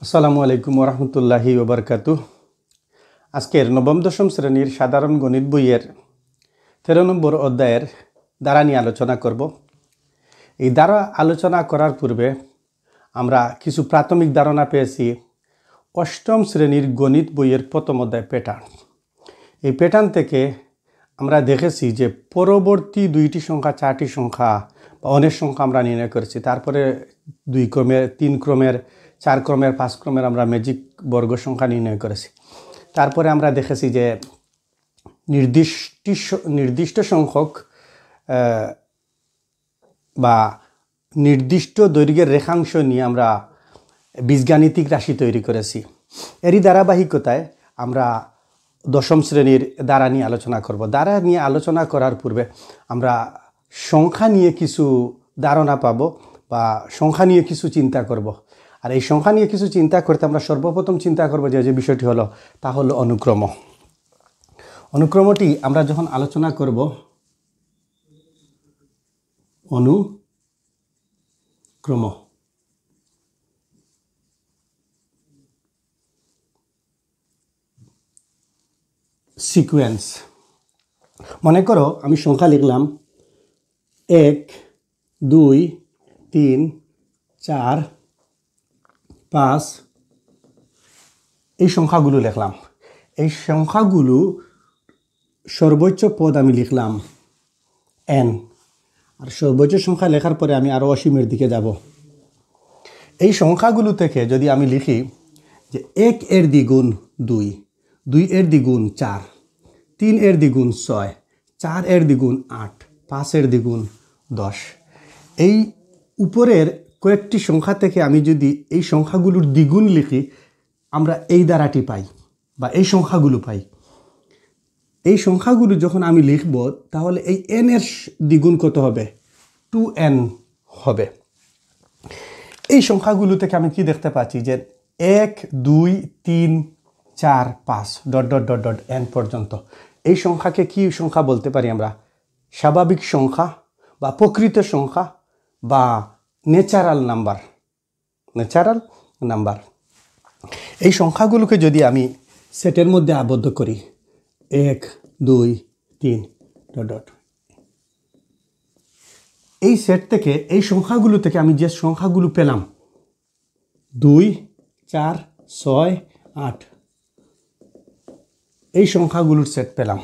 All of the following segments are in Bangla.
আসসালামু আলাইকুম ওরহমতুল্লাহি ওবরকাতুহ। আজকের নবম দশম শ্রেণীর সাধারণ গণিত বইয়ের 13 নম্বর অধ্যায়ের দ্বারা নিয়ে আলোচনা করব। এই দ্বারা আলোচনা করার পূর্বে আমরা কিছু প্রাথমিক ধারণা পেয়েছি অষ্টম শ্রেণীর গণিত বইয়ের প্রথম অধ্যায় প্যাটার্ন। এই প্যাটার্ন থেকে আমরা দেখেছি যে পরবর্তী দুইটি সংখ্যা, চারটি সংখ্যা বা অনেক সংখ্যা আমরা নির্ণয় করেছি। তারপরে 2 ক্রমের, 3 ক্রমের, 4 ক্রমের, 5 ক্রমের আমরা ম্যাজিক বর্গ সংখ্যা নির্ণয় করেছি। তারপরে আমরা দেখেছি যে নির্দিষ্ট সংখ্যক বা নির্দিষ্ট দৈর্ঘ্যের রেখাংশ নিয়ে আমরা বীজগাণিতিক রাশি তৈরি করেছি। এরই ধারাবাহিকতায় আমরা দশম শ্রেণীর দ্বারা নিয়ে আলোচনা করব। দ্বারা নিয়ে আলোচনা করার পূর্বে আমরা সংখ্যা নিয়ে কিছু ধারণা পাব বা সংখ্যা নিয়ে কিছু চিন্তা করব। আর এই সংখ্যা নিয়ে কিছু চিন্তা করতে আমরা সর্বপ্রথম চিন্তা করব যে বিষয়টি হলো তা হলো অনুক্রম। অনুক্রমটি আমরা যখন আলোচনা করব, অনুক্রম সিকোয়েন্স। মনে করো আমি সংখ্যা লিখলাম 1, 2, 3, 4, 5, এই সংখ্যাগুলো লিখলাম। এই সংখ্যাগুলো সর্বোচ্চ পদ আমি লিখলাম n, আর সর্বোচ্চ সংখ্যা লেখার পরে আমি আরও অসীমের দিকে যাব। এই সংখ্যাগুলো থেকে যদি আমি লিখি যে 1 এর দ্বিগুণ 2, 2 এর দ্বিগুণ 4, 3 এর দ্বিগুণ 6, 4 এর দ্বিগুণ 8, 5 এর দ্বিগুণ 10, এই উপরের কয়েকটি সংখ্যা থেকে আমি যদি এই সংখ্যাগুলোর দ্বিগুণ লিখি, আমরা এই ধারাটি পাই বা এই সংখ্যাগুলো পাই। এই সংখ্যাগুলো যখন আমি লিখব, তাহলে এই n এর দ্বিগুণ কত হবে? 2n হবে। এই সংখ্যাগুলো থেকে আমি কি দেখতে পাচ্ছি যে 1, 2, 3, 4, 5 ... n পর্যন্ত। এই সংখ্যাকে কি সংখ্যা বলতে পারি আমরা? স্বাভাবিক সংখ্যা বা প্রকৃত সংখ্যা বা ন্যাচারাল নাম্বার। এই সংখ্যাগুলোকে যদি আমি সেটের মধ্যে আবদ্ধ করি, 1, 2, 3... এই সেট থেকে, এই সংখ্যাগুলো থেকে আমি যে সংখ্যাগুলো পেলাম 2, 4, 6, 8, এই সংখ্যাগুলোর সেট পেলাম।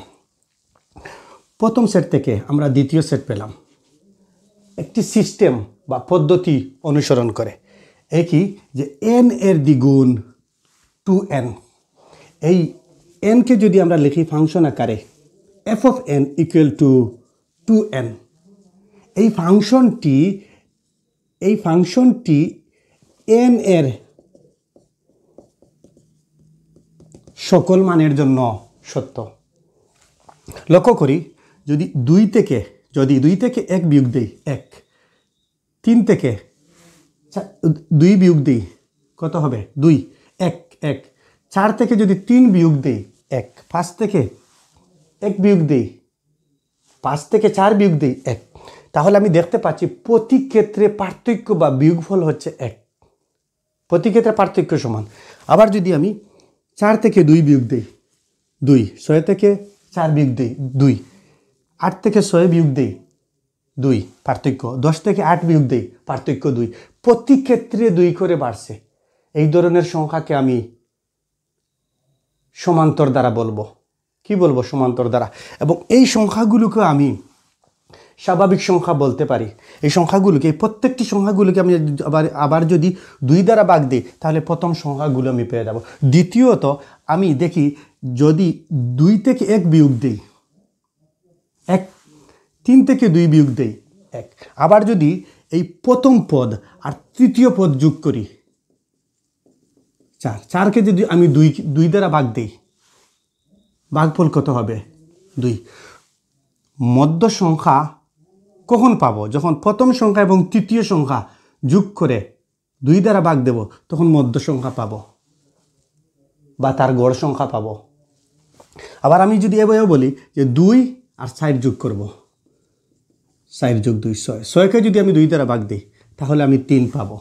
প্রথম সেট থেকে আমরা দ্বিতীয় সেট পেলাম একটি সিস্টেম বা পদ্ধতি অনুসরণ করে। একই যে n এর দ্বিগুণ 2n। এই n কে যদি আমরা লিখি ফাংশন আকারে f of n equal to 2n, এই ফাংশনটি n এর সকল মানের জন্য সত্য। লক্ষ্য করি, যদি 2 থেকে 1 বিয়োগ দেই 1, 3 থেকে 2 বিয়োগ দেই কত হবে? 2, 1, 1, 4 থেকে যদি 3 বিয়োগ দেই 1, 5 থেকে 1 বিয়োগ দেই, 5 থেকে 4 বিয়োগ দেই 1, তাহলে আমি দেখতে পাচ্ছি প্রতি ক্ষেত্রে পার্থক্য বা বিয়োগফল হচ্ছে 1। প্রতি ক্ষেত্রে পার্থক্য সমান। আবার যদি আমি 4 থেকে 2 বিয়োগ দেই 2, 6 থেকে 4 বিয়োগ দেই 2, 8 থেকে 6 বিয়োগ দেই 2, পার্থক্য 10 থেকে 8 বিয়োগ দেই, পার্থক্য 2। প্রতি ক্ষেত্রে 2 করে বাড়ছে। এই ধরনের সংখ্যাকে আমি সমান্তর দ্বারা বলবো। কি বলবো? সমান্তর দ্বারা। এবং এই সংখ্যাগুলোকে আমি স্বাভাবিক সংখ্যা বলতে পারি। এই সংখ্যাগুলোকে, এই প্রত্যেকটি সংখ্যাগুলোকে আমি আবার যদি 2 দ্বারা ভাগ দিই, তাহলে প্রথম সংখ্যাগুলো আমি পেয়ে যাব। দ্বিতীয়ত আমি দেখি, যদি 2 থেকে 1 বিয়োগ দিই 1, 3 থেকে 2 বিয়োগ দিই 1, আবার যদি এই প্রথম পদ আর তৃতীয় পদ যোগ করি 4, 4কে যদি আমি 2 দ্বারা ভাগ দিই, ভাগফল কত হবে? 2। মধ্য সংখ্যা কখন পাবো? যখন প্রথম সংখ্যা এবং তৃতীয় সংখ্যা যোগ করে 2 দ্বারা ভাগ দেব, তখন মধ্য সংখ্যা পাবো বা তার গড় সংখ্যা পাবো। আবার আমি যদি এভাবে বলি যে 2 আর 4 যোগ করব, 4 যোগ 2 6, 6কে যদি আমি 2 দ্বারা ভাগ দিই, তাহলে আমি 3 পাবো।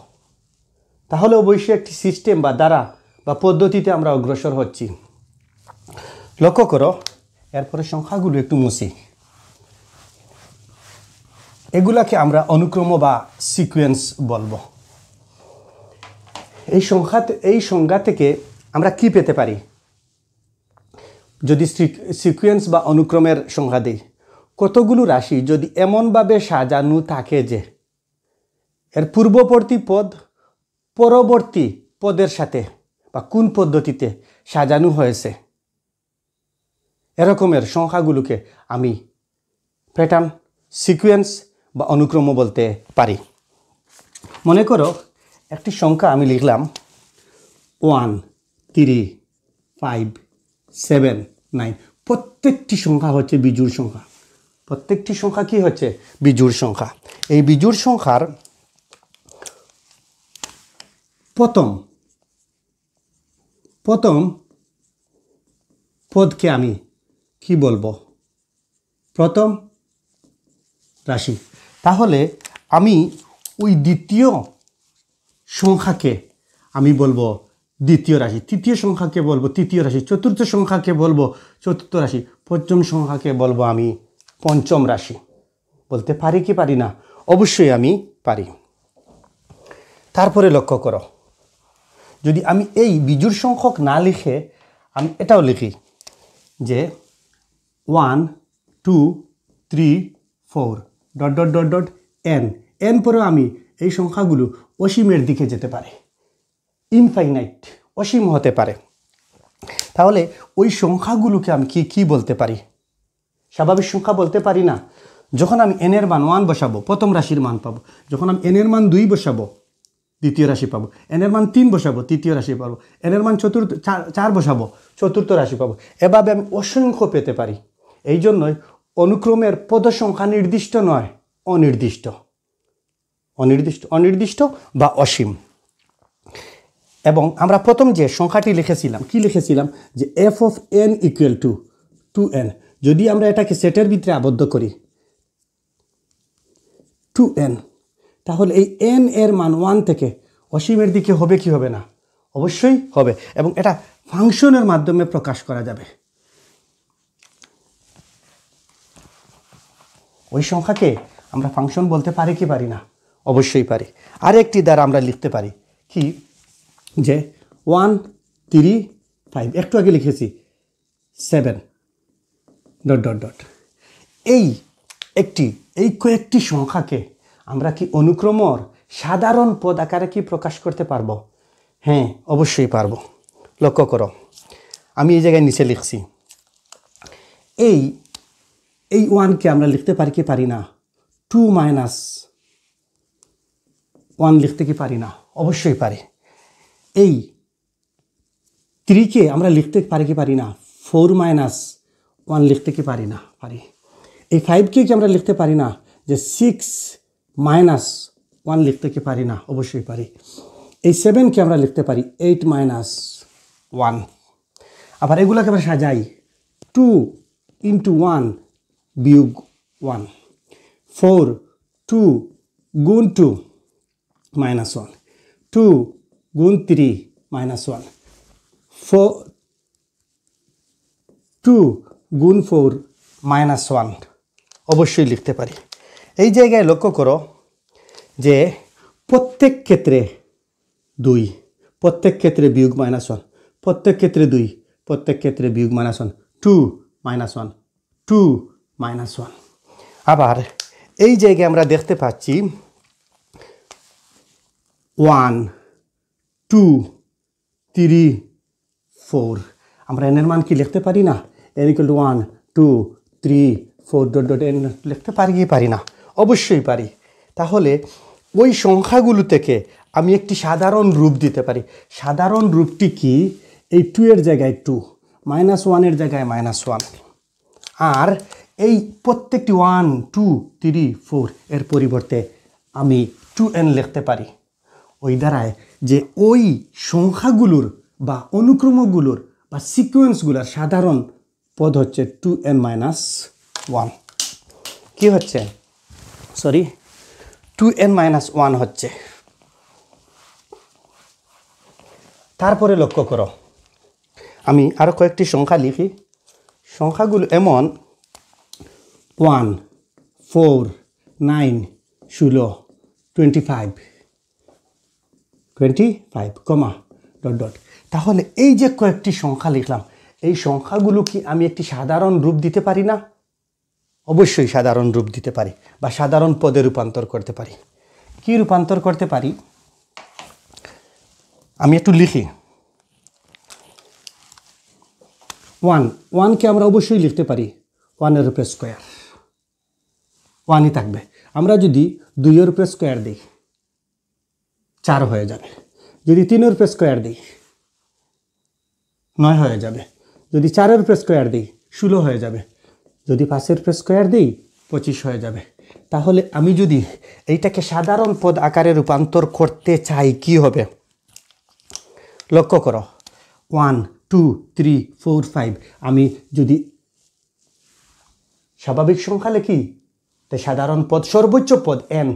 তাহলে অবশ্যই একটি সিস্টেম বা দ্বারা বা পদ্ধতিতে আমরা অগ্রসর হচ্ছি। লক্ষ্য করো, এরপরে সংখ্যাগুলো একটু মুছি। এগুলাকে আমরা অনুক্রম বা সিকোয়েন্স বলবো। এই সংজ্ঞা থেকে আমরা কি পেতে পারি? যদি সিকোয়েন্স বা অনুক্রমের সংজ্ঞা দিই, কতগুলো রাশি যদি এমনভাবে সাজানো থাকে যে এর পূর্ববর্তী পদ পরবর্তী পদের সাথে বা কোন পদ্ধতিতে সাজানো হয়েছে, এরকমের সংখ্যাগুলোকে আমি প্যাটার্ন, সিকোয়েন্স বা অনুক্রম বলতে পারি। মনে করো একটি সংখ্যা আমি লিখলাম 1, 3, 5, 7, 9। প্রত্যেকটি সংখ্যা হচ্ছে বিজোড় সংখ্যা। প্রত্যেকটি সংখ্যা কি হচ্ছে? বিজোড় সংখ্যা। এই বিজোড় সংখ্যার প্রথম পদকে আমি কি বলবো? প্রথম রাশি। তাহলে আমি ওই দ্বিতীয় সংখ্যাকে আমি বলবো দ্বিতীয় রাশি, তৃতীয় সংখ্যাকে বলবো তৃতীয় রাশি, চতুর্থ সংখ্যাকে বলবো চতুর্থ রাশি, পঞ্চম সংখ্যাকে বলবো আমি পঞ্চম রাশি। বলতে পারি কি পারি না? অবশ্যই আমি পারি। তারপরে লক্ষ্য করো, যদি আমি এই বিজোড় সংখ্যক না লিখে আমি এটাও লিখি যে 1, 2, 3, 4 ... n পরেও আমি এই সংখ্যাগুলো অসীমের দিকে যেতে পারে, ইনফাইনাইট, অসীম হতে পারে। তাহলে ওই সংখ্যাগুলোকে আমি কি বলতে পারি? স্বাভাবিক সংখ্যা বলতে পারি না। যখন আমি n এর মান 1 বসাবো, প্রথম রাশির মান পাবো। যখন আমি n এর মান 2 বসাবো, দ্বিতীয় রাশি পাবো। n এর মান 3 বসাবো, তৃতীয় রাশি পাবো। n এর মান 4 বসাবো, চতুর্থ রাশি পাবো। এভাবে আমি অসংখ্য পেতে পারি। এই জন্যই অনুক্রমের পদ সংখ্যা নির্দিষ্ট নয়, অনির্দিষ্ট বা অসীম। এবং আমরা প্রথম যে সংখ্যাটি লিখেছিলাম, কি লিখেছিলাম? যে f of n equal to 2n। যদি আমরা এটাকে সেটের ভিতরে আবদ্ধ করি 2n, তাহলে এই n এর মান 1 থেকে অসীমের দিকে হবে কি হবে না? অবশ্যই হবে। এবং এটা ফাংশনের মাধ্যমে প্রকাশ করা যাবে। ওই সংখ্যাকে আমরা ফাংশন বলতে পারি কি পারি না? অবশ্যই পারি। আরেকটি দ্বারা আমরা লিখতে পারি কি, যে 1, 3, 5, একটু আগে লিখেছি 7... এই কয়েকটি সংখ্যাকে আমরা কি অনুক্রমর সাধারণ পদ আকারে কি প্রকাশ করতে পারবো? হ্যাঁ, অবশ্যই পারবো। লক্ষ্য করো, আমি এই জায়গায় নিচে লিখছি এই 1কে আমরা লিখতে পারি কি পারি না? 2 - 1 লিখতে কি পারি না? অবশ্যই পারি। এই 3কে আমরা লিখতে পারি কি পারি না? 4 - 1 লিখতে কি পারি না? পারি। এই 5কে কি আমরা লিখতে পারি না যে 6 - 1 লিখতে কি পারি না? অবশ্যই পারি। এই 7কে আমরা লিখতে পারি 8 - 1। আবার এগুলোকে আমরা সাজাই 2 × 1 বিয়োগ 1, 4 2 গুণ 2 -1, 2 গুণ 3 -1, 2 গুণ 4 -1 অবশ্যই লিখতে পারি। এই জায়গায় লক্ষ্য করো যে প্রত্যেক ক্ষেত্রে 2, প্রত্যেক ক্ষেত্রে বিয়োগ -1, প্রত্যেক ক্ষেত্রে 2, প্রত্যেক ক্ষেত্রে বিয়োগ -1, 2 -1, 2 -1। আবার এই জায়গায় আমরা দেখতে পাচ্ছি 1, 2, 3, 4। আমরা n এর মান কি লিখতে পারি না? n = 1, 2, 3, 4... n লিখতে পারি কি পারি না? অবশ্যই পারি। তাহলে ওই সংখ্যাগুলো থেকে আমি একটি সাধারণ রূপ দিতে পারি। সাধারণ রূপটি কি? এই 2 এর জায়গায় 2, -1 এর জায়গায় -1। আর এই প্রত্যেকটি 1, 2, 3, 4 এর পরিবর্তে আমি 2n লিখতে পারি। ওই দ্বারায় যে ওই সংখ্যাগুলোর বা অনুক্রমগুলোর বা সিকোয়েন্সগুলোর সাধারণ পদ হচ্ছে 2n - 1। কি হচ্ছে? 2n - 1 হচ্ছে। তারপরে লক্ষ্য করো, আমি আরও কয়েকটি সংখ্যা লিখি। সংখ্যাগুলো এমন 1, 4, 9, 16, 25, কমা ডট ডট। তাহলে এই যে কয়েকটি সংখ্যা লিখলাম, এই সংখ্যাগুলো কি আমি একটি সাধারণ রূপ দিতে পারি না? অবশ্যই সাধারণ রূপ দিতে পারি, বা সাধারণ পদে রূপান্তর করতে পারি। কি রূপান্তর করতে পারি? আমি একটু লিখি। 1কে আমরা অবশ্যই লিখতে পারি 1-এর উপরে স্কোয়ার, 1ই থাকবে। আমরা যদি 2-এর উপরে স্কোয়ার দিই 4 হয়ে যাবে। যদি 3-এর উপরে স্কোয়ার দিই 9 হয়ে যাবে। যদি 4-এর উপরে স্কোয়ার দিই 16 হয়ে যাবে। যদি 5-এর উপরে স্কোয়ার দিই 25 হয়ে যাবে। তাহলে আমি যদি এইটাকে সাধারণ পদ আকারে রূপান্তর করতে চাই কি হবে? লক্ষ্য করো, 1, 2, 3, 4, 5 আমি যদি স্বাভাবিক সংখ্যা লিখি, তাই সাধারণ পদ সর্বোচ্চ পদ n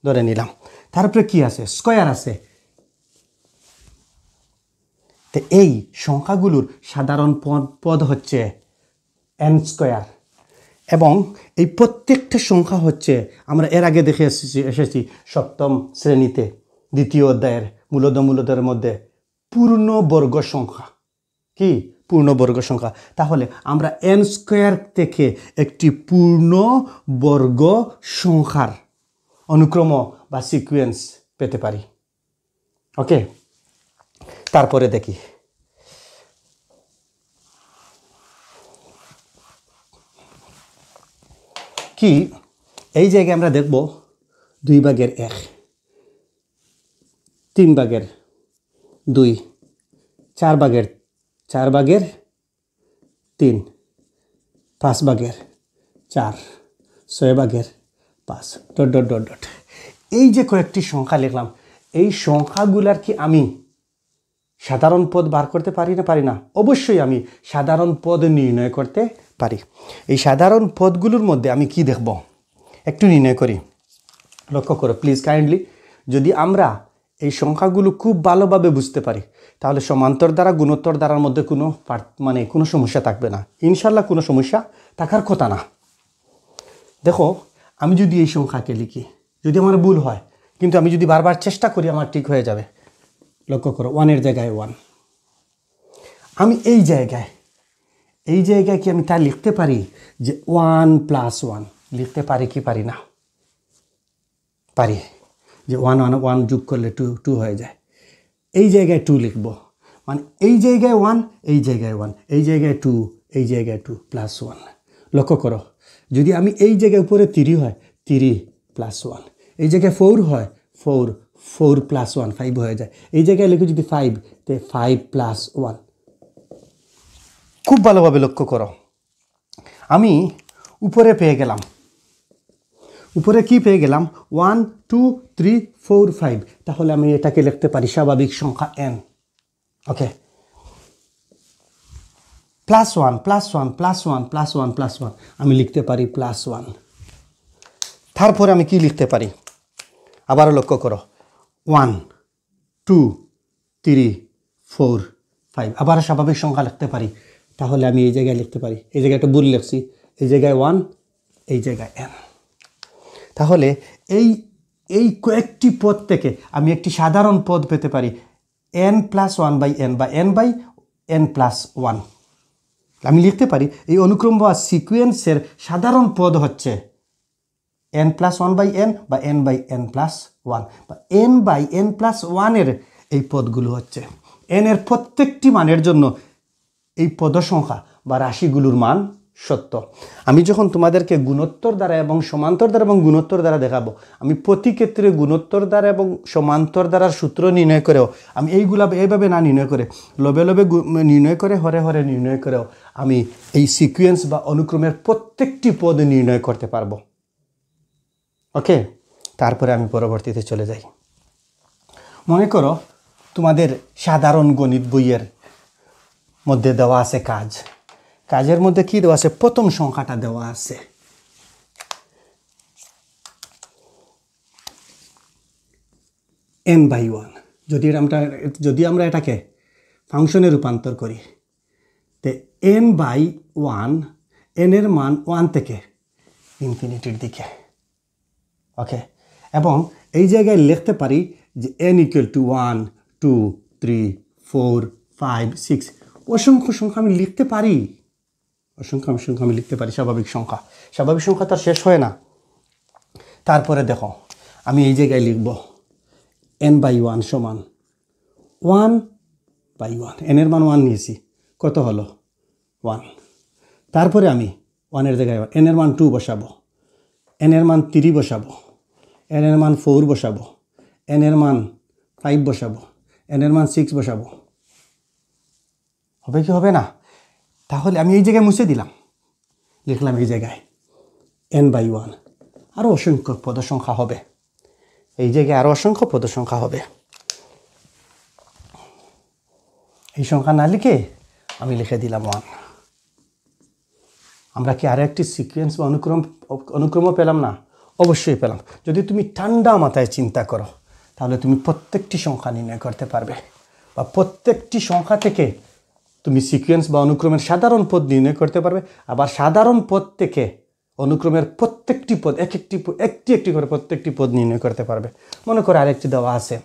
ধরে নিলাম। তারপরে কি আছে? স্কোয়ার আছে। তো এই সংখ্যাগুলোর সাধারণ পদ হচ্ছে n স্কোয়ার, এবং এই প্রত্যেকটা সংখ্যা হচ্ছে, আমরা এর আগে দেখে এসেছি সপ্তম শ্রেণীতে দ্বিতীয় অধ্যায়ের মূলদের মধ্যে পূর্ণবর্গ সংখ্যা। কি পূর্ণবর্গ সংখ্যা? তাহলে আমরা n স্কোয়ার থেকে একটি পূর্ণবর্গ সংখ্যার অনুক্রম বা সিকুয়েন্স পেতে পারি। ওকে, তারপরে দেখি কি এই জায়গায় আমরা দেখব 2/1, 3/2, 4/3, 5/4, 6/5 ডট ডট ডট ডট। এই যে কয়েকটি সংখ্যা লিখলাম, এই সংখ্যাগুলার কি আমি সাধারণ পদ বার করতে পারি না? অবশ্যই আমি সাধারণ পদ নির্ণয় করতে পারি। এই সাধারণ পদগুলোর মধ্যে আমি কি দেখব একটু নির্ণয় করি। লক্ষ্য করো প্লিজ কাইন্ডলি। যদি আমরা এই সংখ্যাগুলো খুব ভালোভাবে বুঝতে পারি, তাহলে সমান্তর দ্বারা গুণোত্তর দ্বারার মধ্যে কোনো সমস্যা থাকবে না। ইনশাল্লাহ কোনো সমস্যা থাকার কথা না। দেখো, আমি যদি এই সংখ্যাকে লিখি, যদি আমার ভুল হয়, কিন্তু আমি যদি বারবার চেষ্টা করি আমার ঠিক হয়ে যাবে। লক্ষ্য করো, 1-এর জায়গায় 1। আমি এই জায়গায় কি আমি তা লিখতে পারি যে 1 + 1 লিখতে পারি কি পারি না? পারি, যে 1 যোগ করলে 2 হয়ে যায়। এই জায়গায় 2 লিখব, মানে এই জায়গায় 1, এই জায়গায় 1, এই জায়গায় 2, এই জায়গায় 2 + 1। লক্ষ্য করো, যদি আমি এই জায়গায় উপরে 3 হয় 3 + 1, এই জায়গায় 4 হয় 4 + 1 5 হয়ে যায়। এই জায়গায় লিখে যদি 5, তে 5 + 1। খুব ভালোভাবে লক্ষ্য করো, আমি উপরে পেয়ে গেলাম, উপরে কি পেয়ে গেলাম? 1, 2, 3, 4, 5। তাহলে আমি এটাকে লিখতে পারি স্বাভাবিক সংখ্যা n। ওকে, +1 +1 +1 +1 +1 আমি লিখতে পারি +1। তারপরে আমি কি লিখতে পারি? আবারও লক্ষ্য করো, 1, 2, 3, 4, 5 আবার স্বাভাবিক সংখ্যা লিখতে পারি। তাহলে আমি এই জায়গায় লিখতে পারি, এই জায়গায় একটা ভুল লিখছি, এই জায়গায় 1, এই জায়গায় n। তাহলে এই কয়েকটি পদ থেকে আমি একটি সাধারণ পদ পেতে পারি n + 1/n বা n/n + 1। আমি লিখতে পারি এই অনুক্রম বা সিকুয়েন্সের সাধারণ পদ হচ্ছে n + 1/n বা n/n + 1 বা n/n + 1 এর এই পদগুলো হচ্ছে n এর প্রত্যেকটি মানের জন্য এই পদ সংখ্যা বা রাশিগুলোর মান সত্য। আমি যখন তোমাদেরকে গুণোত্তর দ্বারা এবং সমান্তর দ্বারা এবং গুণোত্তর দ্বারা দেখাবো, আমি প্রতি ক্ষেত্রে গুণোত্তর দ্বারা এবং সমান্তর দ্বারার সূত্র নির্ণয় করেও আমি এইভাবে না নির্ণয় করে লবে নির্ণয় করে হরে নির্ণয় করেও আমি এই সিকুয়েন্স বা অনুক্রমের প্রত্যেকটি পদ নির্ণয় করতে পারবো। ওকে, তারপরে আমি পরবর্তীতে চলে যাই। মনে করো তোমাদের সাধারণ গণিত বইয়ের মধ্যে দেওয়া আছে কাজের মধ্যে কি দেওয়া আছে? প্রথম সংখ্যাটা দেওয়া আছে n/1। যদি আমরা এটাকে ফাংশনে রূপান্তর করি তে n/1 n-এর মান 1 থেকে ইনফিনিটির দিকে। ওকে, এবং এই জায়গায় লিখতে পারি যে n = 1 2 3 4 5 6 অসংখ্য সংখ্যা আমি লিখতে পারি, অসংখ্য সংখ্যা আমি লিখতে পারি। স্বাভাবিক সংখ্যা তার শেষ হয় না। তারপরে দেখো আমি এই জায়গায় লিখব n/1 সমান 1/1, n-এর মান 1 নিয়েছি, কত হলো 1। তারপরে আমি 1-এর জায়গায় n-এর মান 2 বসাবো, n-এর মান 3 বসাবো, n-এর মান 4 বসাবো, n-এর মান 5 বসাবো, n-এর মান 6 বসাবো। হবে কি হবে না? তাহলে আমি এই জায়গায় মুছে দিলাম, লিখলাম এই জায়গায় n/1। আরও অসংখ্য পদ সংখ্যা হবে, এই জায়গায় আরও অসংখ্য পদ সংখ্যা হবে। এই সংখ্যা না লিখে আমি লিখে দিলাম 1। আমরা কি আরও একটি সিকোয়েন্স বা অনুক্রমও পেলাম না? অবশ্যই পেলাম। যদি তুমি ঠান্ডা মাথায় চিন্তা করো তাহলে তুমি প্রত্যেকটি সংখ্যা নির্ণয় করতে পারবে, বা প্রত্যেকটি সংখ্যা থেকে তুমি সিকোয়েন্স বা অনুক্রমের সাধারণ পদ নির্ণয় করতে পারবে। আবার সাধারণ পদ থেকে অনুক্রমের প্রত্যেকটি পদ একটি করে প্রত্যেকটি পদ নির্ণয় করতে পারবে। মনে করো আরেকটি দেওয়া আছে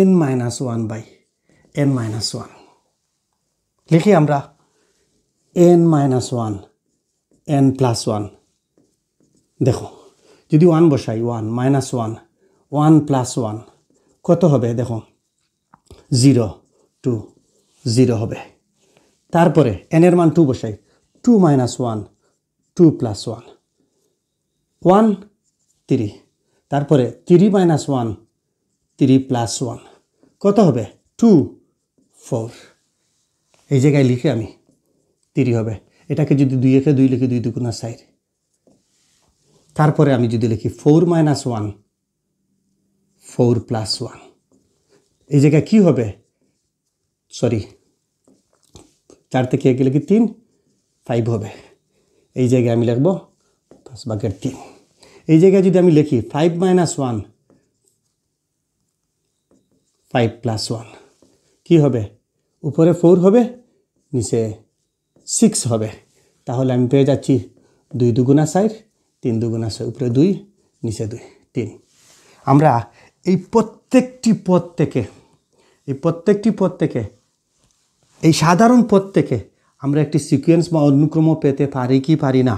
n-1/n-1। লিখি আমরা n-1 n+1। দেখো যদি 1 বসাই 1 -1 1 + 1 কত হবে? দেখো 0 2 0 হবে। তারপরে n-এর মান 2 বসাই 2 - 1 2 + 1 1 3। তারপরে 3 - 1 3 + 1 কত হবে? 2 4। এই জায়গায় লিখে আমি 3 হবে। এটাকে যদি 2-এ 2 লিখি 2 × 2 = 4। তারপরে আমি যদি লিখি 4 - 1 4 + 1, এই জায়গায় কি হবে? সরি, 4 থেকে 1 লিখি 3 5 হবে। এই জায়গায় আমি লিখব 5/3। এই জায়গায় যদি আমি লিখি 5 - 1 5 + 1 কি হবে? উপরে 4 হবে, নিচে 6 হবে। তাহলে আমি পেয়ে যাচ্ছি 2 × 2 = 4 3 × 2 = 6, উপরে 2 নিচে 2 3। আমরা এই প্রত্যেকটি পদ থেকে এই সাধারণ পদ থেকে আমরা একটি সিকোয়েন্স বা অনুক্রম পেতে পারি কি পারি না?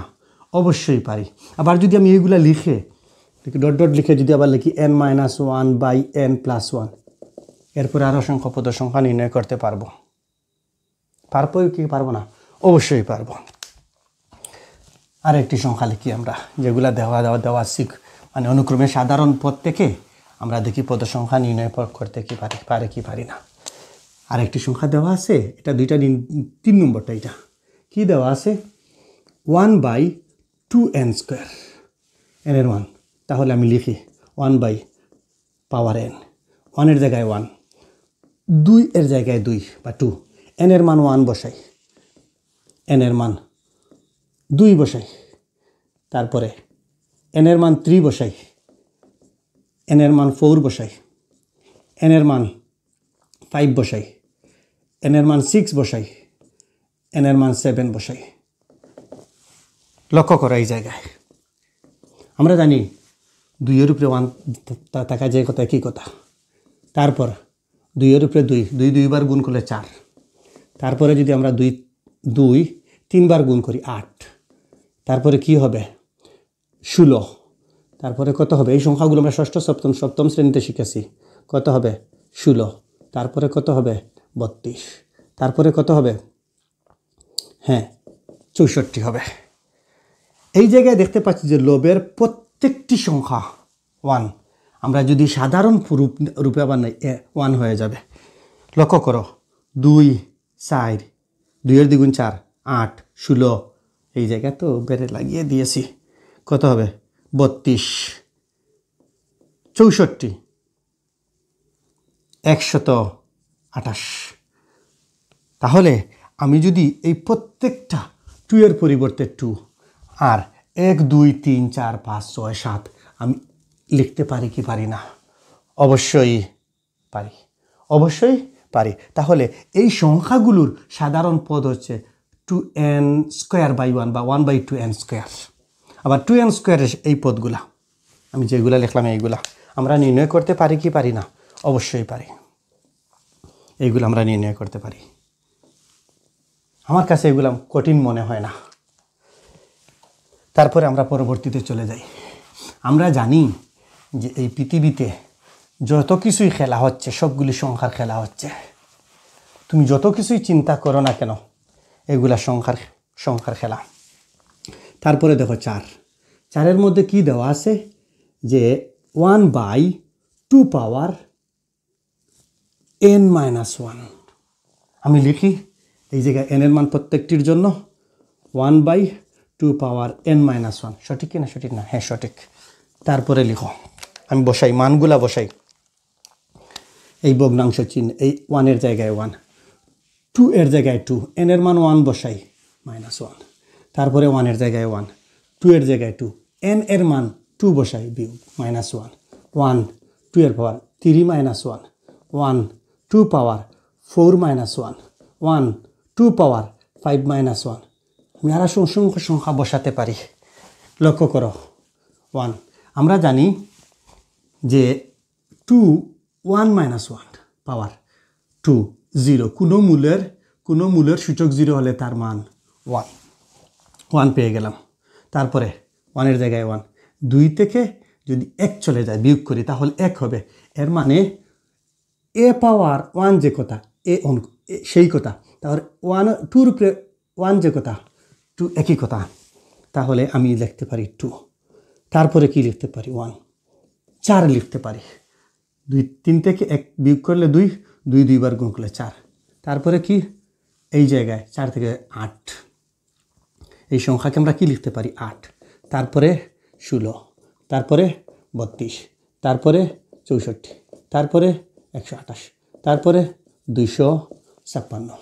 অবশ্যই পারি। আবার যদি আমি এইগুলা লিখে ডট ডট লিখে যদি আবার লিখি n-1/n+1, এরপরে আরও অসংখ্য পদ সংখ্যা নির্ণয় করতে পারবো। পারবো কি পারবো না? অবশ্যই পারবো। আর একটি সংখ্যা লিখি আমরা, যেগুলা দেওয়া মানে অনুক্রমে সাধারণ পদ থেকে আমরা দেখি পদ সংখ্যা নির্ণয় করতে কি পারে কি পারি না। আর একটি সংখ্যা দেওয়া আছে, এটা 3 নম্বরটা। এটা কি দেওয়া আছে? 1/2n², n-এর মান। তাহলে আমি লিখি 1/n, 1-এর জায়গায় 1, 2-এর জায়গায় 2 বা 2, n-এর মান 1 বসাই, n-এর মান 2 বসাই, তারপরে n-এর মান 3 বসাই, n-এর মান 4 বসাই, n-এর মান 5 বসাই, n-এর মান 6 বসাই, n-এর মান 7 বসাই। লক্ষ্য করো এই জায়গায় আমরা জানি 2-এর উপরে 1 থাকা যায় কথা, একই কথা। তারপর 2-এর উপরে 2 বার গুণ করলে 4। তারপরে যদি আমরা 2 3 বার গুণ করি 8। তারপরে কি হবে? 16। তারপরে কত হবে? এই সংখ্যাগুলো আমরা ষষ্ঠ সপ্তম শ্রেণীতে শিখেছি। কত হবে? 16। তারপরে কত হবে? 32। তারপরে কত হবে? 64 হবে। এই জায়গায় দেখতে পাচ্ছি যে লবের প্রত্যেকটি সংখ্যা 1। আমরা যদি সাধারণ রূপে আবার নাই 1 হয়ে যাবে। লক্ষ্য করো 2 4, 2-এর দ্বিগুণ 4 8 16। এই জায়গায় তো বেড়ে লাগিয়ে দিয়েছি। কত হবে? 32 64 128। তাহলে আমি যদি এই প্রত্যেকটা 2-এর পরিবর্তে 2 আর 1 2 3 4 5 6 7 আমি লিখতে পারি কি পারি না? অবশ্যই পারি, অবশ্যই পারি। তাহলে এই সংখ্যাগুলোর সাধারণ পদ হচ্ছে 2n² / 1 বা 1/2n²। আবার 2n² এই পদগুলা আমি যেগুলা লিখলাম এইগুলা আমরা নির্ণয় করতে পারি কি পারি না? অবশ্যই পারি। এইগুলো আমরা নির্ণয় করতে পারি। আমার কাছে এগুলো কঠিন মনে হয় না। তারপরে আমরা পরবর্তীতে চলে যাই। আমরা জানি যে এই পৃথিবীতে যত কিছুই খেলা হচ্ছে সবগুলি সংখ্যার খেলা হচ্ছে। তুমি যত কিছুই চিন্তা করো না কেন এগুলা সংখ্যার খেলা। তারপরে দেখো 4 মধ্যে কি দেওয়া আছে যে 1/2 পাওয়ার n-1। আমি লিখি এই জায়গায় n এর মান প্রত্যেকটির জন্য 1/2 পাওয়ার n-1। সঠিক কি না সঠিক না? হ্যাঁ সঠিক। তারপরে লিখো, আমি বসাই মানগুলা বসাই। এই ভগ্নাংশ চিহ্ন, এই 1 এর জায়গায় 1, 2 এর জায়গায় 2, n এর মান 1 বসাই -1। তারপরে 1 এর জায়গায় 1, 2 এর জায়গায় 2, n এর মান 2 বসাই বিয়োগ -1, 1 2 এর পাওয়ার 3 -1, 1 2 পাওয়ার 4 -1, 1 2 পাওয়ার 5 -1। আমি আরো অসংখ্য সংখ্যা বসাতে পারি। লক্ষ্য করো 1 আমরা জানি যে 2 1 -1 পাওয়ার 2 0। কোনো মূলের সূচক 0 হলে তার মান 1 পেয়ে গেলাম। তারপরে 1 এর জায়গায় 1, 2 থেকে যদি 1 চলে যায় বিয়োগ করি তাহলে 1 হবে। এর মানে a পাওয়ার 1 যে কথা সেই কথা, তাহলে 2 উপরে 1 যে কথা 2 একই কথা। তাহলে আমি লিখতে পারি 2। তারপরে কি লিখতে পারি 1, 4 লিখতে পারি। 3 থেকে 1 বিয়োগ করলে 2, 2 বার গুণ করলে 4। তারপরে কি এই জায়গায় 4 থেকে 8, এই সংখ্যাকে আমরা কি লিখতে পারি 8। তারপরে 16, তারপরে 32, তারপরে 64, তারপরে 128, তারপরে 256।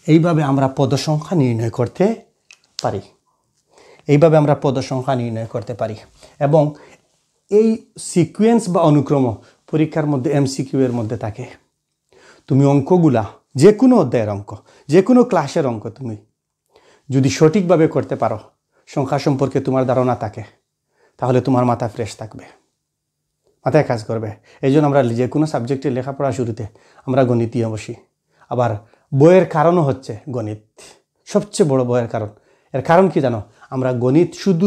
এইভাবে আমরা পদ সংখ্যা নির্ণয় করতে পারি। এবং এই সিকোয়েন্স বা অনুক্রম পরীক্ষার মধ্যে MCQ এর মধ্যে থাকে। তুমি অঙ্কগুলা যে কোনো অধ্যায়ের অঙ্ক, যে কোনো ক্লাসের অঙ্ক তুমি যদি সঠিকভাবে করতে পারো, সংখ্যা সম্পর্কে তোমার ধারণা থাকে, তাহলে তোমার মাথা ফ্রেশ থাকবে, মাথায় কাজ করবে। এই জন্য আমরা যে কোনো সাবজেক্টের লেখাপড়া শুরুতে আমরা গণিত দিয়ে বসি। আবার বইয়ের কারণও হচ্ছে গণিত, সবচেয়ে বড় বইয়ের কারণ। এর কারণ কি জানো? আমরা গণিত শুধু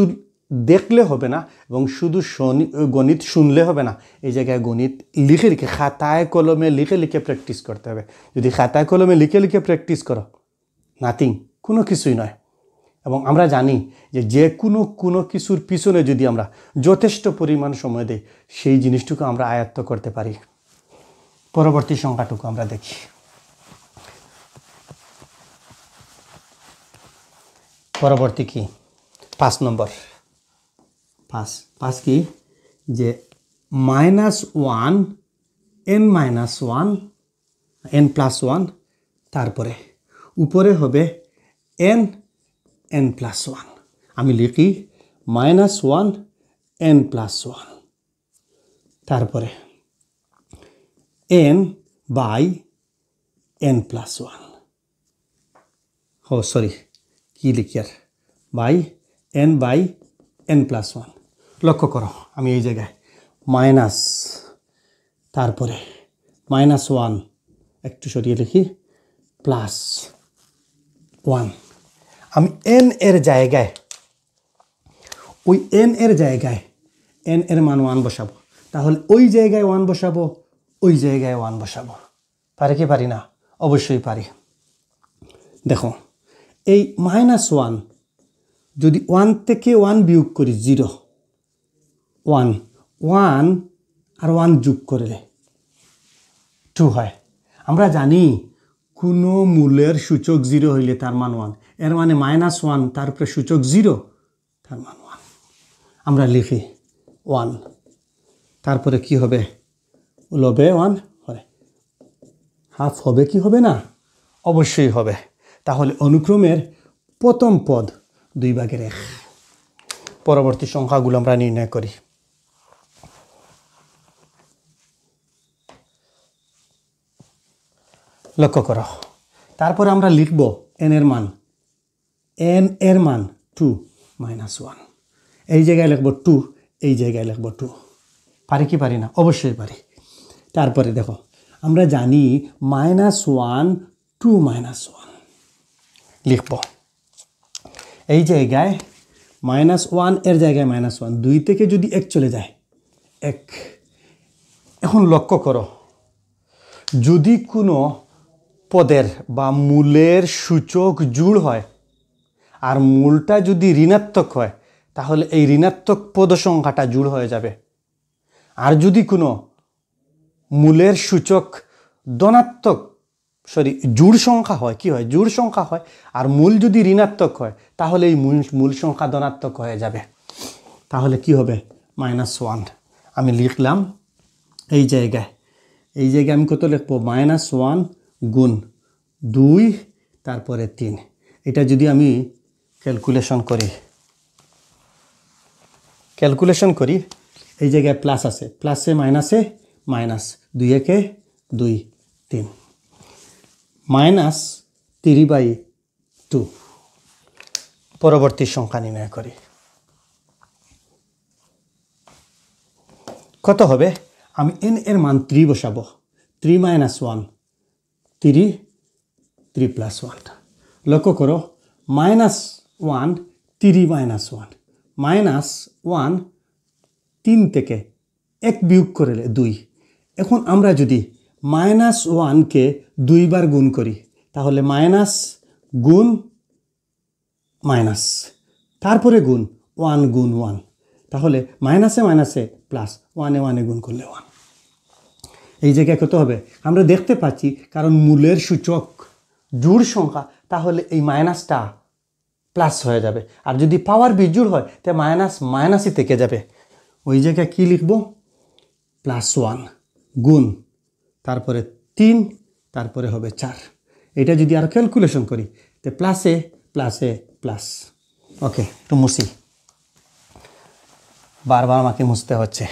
দেখলে হবে না এবং শুধু গণিত শুনলে হবে না। এই জায়গায় গণিত লিখে খাতায় কলমে লিখে প্র্যাকটিস করতে হবে। যদি খাতায় কলমে লিখে প্র্যাকটিস করো, নাথিং, কোনো কিছুই নয়। এবং আমরা জানি যে কোনো কিছুর পিছনে যদি আমরা যথেষ্ট পরিমাণ সময় দিই, সেই জিনিসটুকু আমরা আয়ত্ত করতে পারি। পরবর্তী সংখ্যাটুকু আমরা দেখি। পরবর্তী কি? 5 নম্বর। 5 কি? যে -1 n+1 তারপরে উপরে হবে n+1। আমি লিখি -1 n+1, তারপরে n/n+1। কি লিখি আর n/n+1। লক্ষ্য করো আমি এই জায়গায় মাইনাস, তারপরে -1 একটু সরিয়ে লিখি +1। আমি n এর জায়গায় n এর মান 1 বসাবো। তাহলে ওই জায়গায় 1 বসাবো, ওই জায়গায় 1 বসাবো। পারি কি পারি না? অবশ্যই পারি। দেখো এই -1 যদি 1 থেকে 1 বিয়োগ করি 0, 1 আর 1 যোগ করলে 2 হয়। আমরা জানি কোনো মূলের সূচক 0 হইলে তার মান 1। এর মানে -1 তার উপরে সূচক 0, তার মান 1। আমরা লিখি 1। তারপরে কি হবে? লবে 1 হয়, হাফ হবে কি হবে না? অবশ্যই হবে। তাহলে অনুক্রমের প্রথম পদ 2/1। পরবর্তী সংখ্যাগুলো আমরা নির্ণয় করি। লক্ষ্য করো। তারপরে আমরা লিখব n এর মান, n এর মান 2 মাইনাস 1। এই জায়গায় লিখব 2, এই জায়গায় লিখব 2। পারি কি পারি না? অবশ্যই পারি। তারপরে দেখো আমরা জানি -1 2 মাইনাস 1 লিখব। এই জায়গায় -1 এর জায়গায় -1, 2 থেকে যদি 1 চলে যায় 1। এখন লক্ষ্য করো, যদি কোনো পদের বা মূলের সূচক জোড় হয় আর মূলটা যদি ঋণাত্মক হয়, তাহলে এই ঋণাত্মক পদ সংখ্যাটা জোড় হয়ে যাবে। আর যদি কোনো মূলের সূচক ধনাত্মক জোড় সংখ্যা হয়, কি হয়? জোড় সংখ্যা হয়। আর মূল যদি ঋণাত্মক হয়, তাহলে এই মূল সংখ্যা ধনাত্মক হয়ে যাবে। তাহলে কি হবে? -1 আমি লিখলাম। এই জায়গায় আমি কত লিখব? -1 গুণ 2 তারপরে 3। এটা যদি আমি ক্যালকুলেশন করি, এই জায়গায় প্লাস আছে, প্লাসে মাইনাসে মাইনাস, 2 একে 2 3 -3/2। পরবর্তী সংখ্যা নির্ণয় করি। কত হবে? আমি n এর মান 3 বসাবো। 3 - 1 3, 3 + 1। লক্ষ্য করো, -1 3 - 1 -1 3 থেকে 1 বিয়োগ করলে 2। এখন আমরা যদি -1কে 2 বার গুণ করি, তাহলে মাইনাস গুণ মাইনাস, তারপরে গুণ 1 গুণ 1, তাহলে মাইনাসে মাইনাসে প্লাস, 1-এ 1-এ গুণ করলে 1। এই জায়গায় কত হবে? আমরা দেখতে পাচ্ছি, কারণ মূলের সূচক জোড় সংখ্যা, তাহলে এই মাইনাসটা প্লাস হয়ে যাবে। আর যদি পাওয়ার বিজোড় হয়, তো মাইনাসই থেকে যাবে। ওই জায়গায় কি লিখব? +1 গুণ তারপরে 3, তারপরে হবে 4। এটা যদি আরো ক্যালকুলেশন করি, তো প্লাসে প্লাসে প্লাস। ওকে, একটু মুছি, বারবার আমাকে মুছতে হচ্ছে।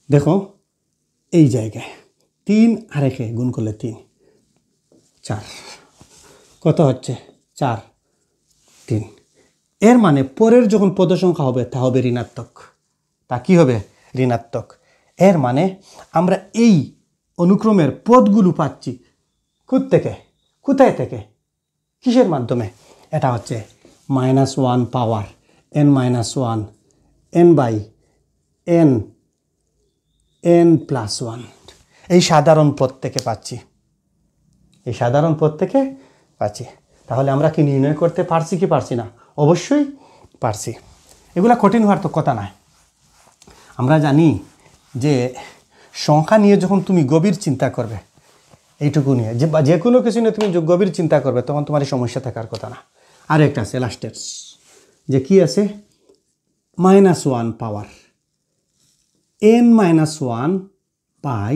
দেখো এই জায়গায় 3 আর 1 গুণ করলে 3, 4। কত হচ্ছে? 4 3। এর মানে পরের যখন পদ সংখ্যা হবে, তা হবে ঋণাত্মক। তা কি হবে? ঋণাত্মক। এর মানে আমরা এই অনুক্রমের পদগুলো পাচ্ছি কোথায় থেকে? কিসের মাধ্যমে? এটা হচ্ছে -1 পাওয়ার n-1 n/n n+1, এই সাধারণ পদ থেকে পাচ্ছি। তাহলে আমরা কি নির্ণয় করতে পারছি কি পারছি না? অবশ্যই পারছি। এগুলা কঠিন হওয়ার তো কথা নয়। আমরা জানি যে সংখ্যা নিয়ে যখন তুমি গভীর চিন্তা করবে, এইটুকু নিয়ে যে কোনো কিছু নিয়ে তুমি গভীর চিন্তা করবে, তখন তোমার সমস্যা থাকার কথা না। আর একটা আছে লাস্টের, যে কি আছে? -1 পাওয়ার n-1 বাই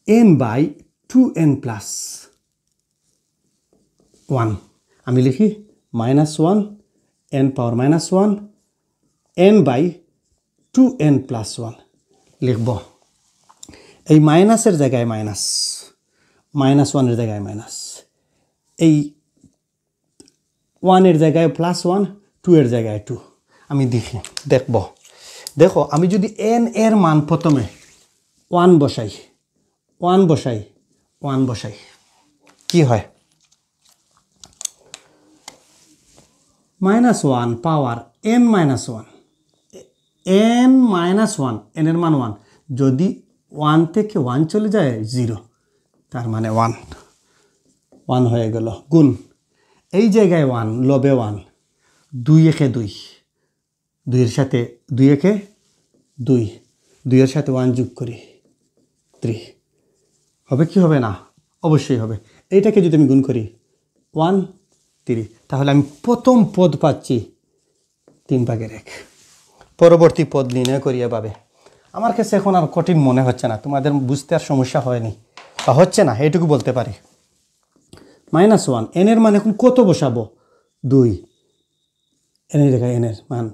n/2n+1। আমি লিখি -1 n পাওয়ার -1 n/2n+1 লিখব। এই মাইনাসের জায়গায় মাইনাস, -1-এর জায়গায় মাইনাস, এই 1-এর জায়গায় +1, 2-এর জায়গায় 2। আমি দেখো আমি যদি n এর মান প্রথমে 1 বসাই, কি হয়? -1 পাওয়ার n-1 n-1, n এর মান 1, যদি 1 থেকে 1 চলে যায় 0, তার মানে 1 হয়ে গেল। গুণ এই জায়গায় 1, লবে 1, 2 একে 2, 2-এর সাথে 2 একে 2, 2-এর সাথে 1 যোগ করি 3। হবে কি হবে না? অবশ্যই হবে। এইটাকে যদি আমি গুণ করি 1 3, তাহলে আমি প্রথম পদ পাচ্ছি 3/1। পরবর্তী পদ নির্ণয় করি এভাবে। আমার কাছে এখন আর কঠিন মনে হচ্ছে না, তোমাদের বুঝতে আর সমস্যা হয়নি বা হচ্ছে না, এইটুকু বলতে পারি। -1 n এর মান এখন কত বসাবো? 2। n এর জায়গায় n এর মান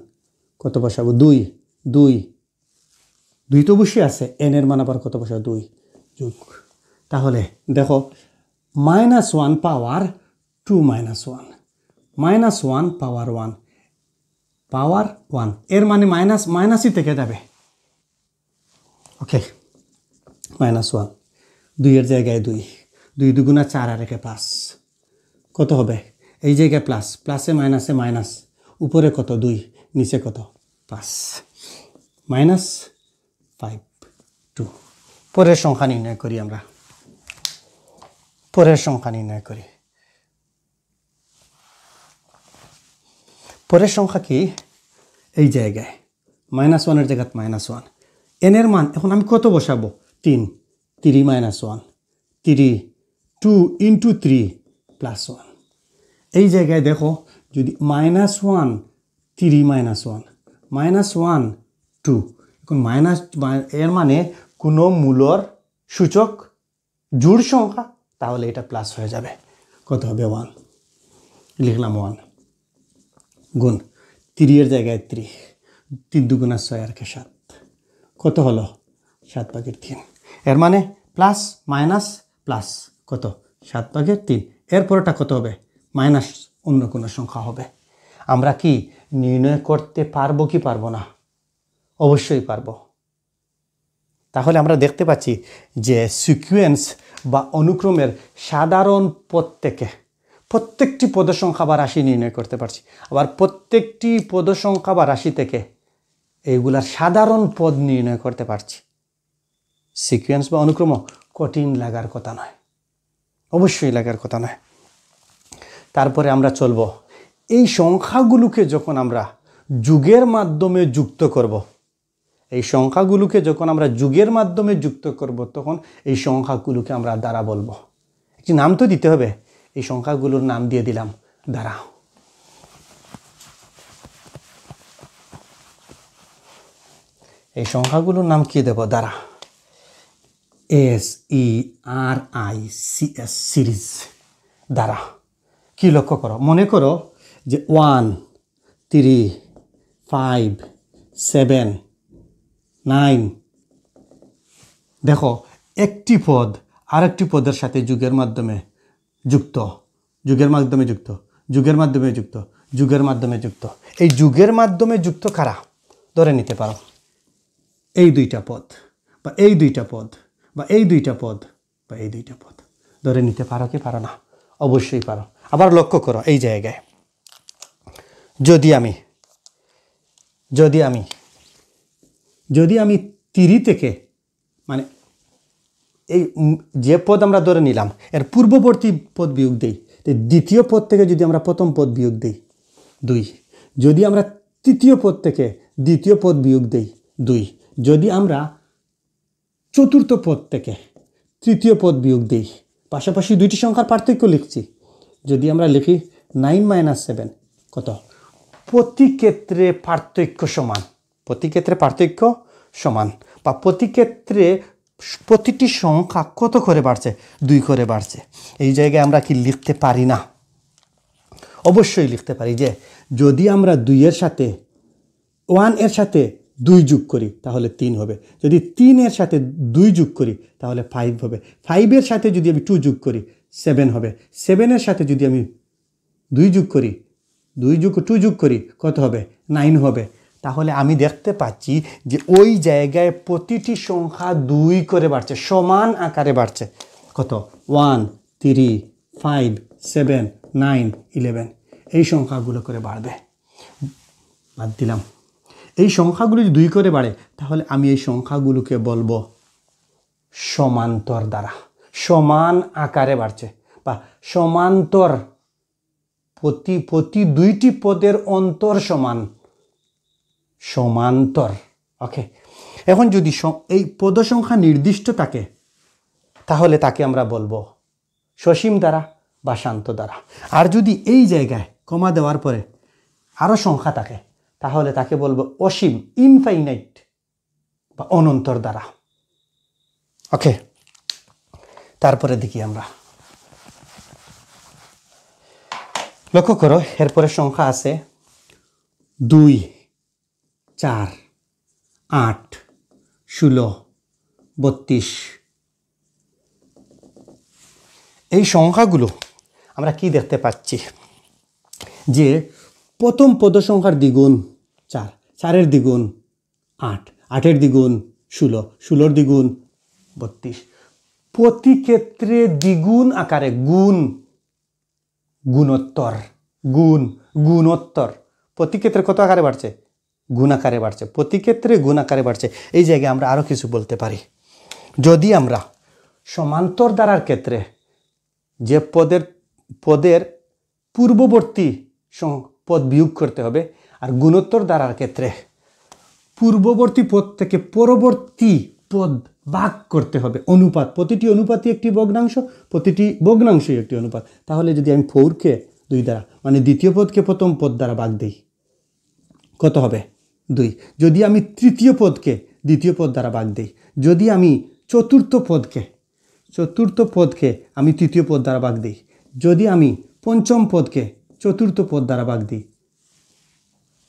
কত বসাবো? 2 তো বসে আছে, n এর মান আবার কত বসাবো? 2 যোগ তাহলে দেখো -1 পাওয়ার 2 -1 -1 পাওয়ার 1 পাওয়ার 1 এর মানে মাইনাসই থেকে যাবে। ওকে, -1 2 এর জায়গায় 2 2 দুগুণা 4 আর একে 5 কত হবে? এই জায়গায় প্লাস, প্লাসে মাইনাসে মাইনাস, উপরে কত 2 নিচে কত 5 -5 2। পরের সংখ্যা নির্ণয় করি আমরা, পরের সংখ্যা নির্ণয় করি। পরের সংখ্যা কি? এই জায়গায় -1 এর জায়গায় -1 n এর মান এখন আমি কত বসাবো? 3 3 -1 3 2 × 3 +1। এই জায়গায় দেখো যদি -1 3 -1 -1 2 এখন এর মানে কোনো মূলর সূচক জোড় সংখ্যা, তাহলে এটা প্লাস হয়ে যাবে। কত হবে? 1 লিখলাম 1 গুণ 3 এর জায়গায় 3 3 দুগুণা 6 আর 7 কত হলো? 7/3। এর মানে প্লাস মাইনাস প্লাস কত? 7/3। এরপরটা কত হবে? মাইনাস অন্য কোনো সংখ্যা হবে। আমরা কি নির্ণয় করতে পারবো কি পারবো না? অবশ্যই পারবো। তাহলে আমরা দেখতে পাচ্ছি যে সিকোয়েন্স বা অনুক্রমের সাধারণ পদ থেকে প্রত্যেকটি পদ সংখ্যা বা রাশি নির্ণয় করতে পারছি। আবার প্রত্যেকটি পদ সংখ্যা বা রাশি থেকে এইগুলার সাধারণ পদ নির্ণয় করতে পারছি। সিকোয়েন্স বা অনুক্রম কঠিন লাগার কথা নয়, অবশ্যই লাগার কথা নয়। তারপরে আমরা চলব, এই সংখ্যাগুলোকে যখন আমরা যুগের মাধ্যমে যুক্ত করব, এই সংখ্যাগুলোকে যখন আমরা যুগের মাধ্যমে যুক্ত করব, তখন এই সংখ্যাগুলোকে আমরা দ্বারা বলবো। একটি নাম তো দিতে হবে। এই সংখ্যাগুলোর নাম দিয়ে দিলাম দ্বারা। এই সংখ্যাগুলোর নাম কি দেব? দ্বারা। SERICS সিরিজ দ্বারা। কি লক্ষ্য করো? মনে করো যে 1 3 5 7 9। দেখো একটি পদ আরেকটি পদের সাথে যুগের মাধ্যমে যুক্ত, যুগের মাধ্যমে যুক্ত, যুগের মাধ্যমে যুক্ত, যুগের মাধ্যমে যুক্ত। এই যুগের মাধ্যমে যুক্ত কারা? ধরে নিতে পারো এই দুইটা পদ বা এই দুইটা পদ বা এই দুইটা পদ বা এই দুইটা পদ। ধরে নিতে পারো কি পারো না? অবশ্যই পারো। আবার লক্ষ্য করো এই জায়গায় যদি আমি 3 থেকে, মানে এই যে পদ আমরা ধরে নিলাম এর পূর্ববর্তী পদ বিয়োগ দেই, দ্বিতীয় পদ থেকে যদি আমরা প্রথম পদ বিয়োগ দেই 2, যদি আমরা তৃতীয় পদ থেকে দ্বিতীয় পদ বিয়োগ দেই 2, যদি আমরা চতুর্থ পদ থেকে তৃতীয় পদ বিয়োগ দেই, পাশাপাশি দুইটি সংখ্যার পার্থক্য লিখছি। যদি আমরা লিখি 9 - 7 কত? প্রতি ক্ষেত্রে পার্থক্য সমান, প্রতি ক্ষেত্রে পার্থক্য সমান, বা প্রতি ক্ষেত্রে প্রতিটি সংখ্যা কত করে বাড়ছে? 2 করে বাড়ছে। এই জায়গায় আমরা কি লিখতে পারি না? অবশ্যই লিখতে পারি যে যদি আমরা 2 এর সাথে 1 এর সাথে 2 যোগ করি তাহলে 3 হবে, যদি 3 এর সাথে 2 যোগ করি তাহলে 5 হবে, 5 এর সাথে যদি আমি 2 যোগ করি 7 হবে, 7 এর সাথে যদি আমি 2 যোগ করি 2 যোগ করি কত হবে? 9 হবে। তাহলে আমি দেখতে পাচ্ছি যে ওই জায়গায় প্রতিটি সংখ্যা 2 করে বাড়ছে, সমান আকারে বাড়ছে। কত? 1 3 5 7 9 11 এই সংখ্যাগুলো করে বাড়বে। বাদ দিলাম। এই সংখ্যাগুলো যদি 2 করে বাড়ে তাহলে আমি এই সংখ্যাগুলোকে বলবো সমান্তর দ্বারা। সমান আকারে বাড়ছে বা সমান্তর, প্রতি দুইটি পদের অন্তর সমান, সমান্তর। ওকে, এখন যদি এই পদ সংখ্যা নির্দিষ্ট থাকে তাহলে তাকে আমরা বলবো সসীম দ্বারা বা শান্ত দ্বারা। আর যদি এই জায়গায় কমা দেওয়ার পরে আরও সংখ্যা থাকে তাহলে তাকে বলবো অসীম, ইনফাইনাইট বা অনন্তর দ্বারা। ওকে, তারপরে দেখি আমরা, লক্ষ্য করো এরপরে সংখ্যা আছে 2 4 8 16 32 এই সংখ্যাগুলো আমরা কি দেখতে পাচ্ছি যে প্রথম পদ সংখ্যার দ্বিগুণ 4, 4-এর দ্বিগুণ 8, 8-এর দ্বিগুণ 16, 16-এর দ্বিগুণ 32। প্রতি ক্ষেত্রে দ্বিগুণ আকারে গুণোত্তর গুণোত্তর প্রতি ক্ষেত্রে কত আকারে বাড়ছে? গুণ আকারে বাড়ছে। প্রতি ক্ষেত্রে গুণ আকারে বাড়ছে। এই জায়গায় আমরা আরও কিছু বলতে পারি। যদি আমরা সমান্তর দ্বারার ক্ষেত্রে যে পদের পূর্ববর্তী পদ বিয়োগ করতে হবে, আর গুণোত্তর দ্বারার ক্ষেত্রে পূর্ববর্তী পদ থেকে পরবর্তী পদ ভাগ করতে হবে। অনুপাত, প্রতিটি অনুপাতই একটি ভগ্নাংশ, প্রতিটি ভগ্নাংশই একটি অনুপাত। তাহলে যদি আমি 4কে 2 দ্বারা মানে দ্বিতীয় পদকে প্রথম পদ দ্বারা ভাগ দিই, কত হবে? 2। যদি আমি তৃতীয় পদকে দ্বিতীয় পদ দ্বারা ভাগ দিই, যদি আমি চতুর্থ পদকে আমি তৃতীয় পদ দ্বারা ভাগ দিই, যদি আমি পঞ্চম পদকে চতুর্থ পদ দ্বারা ভাগ দিই,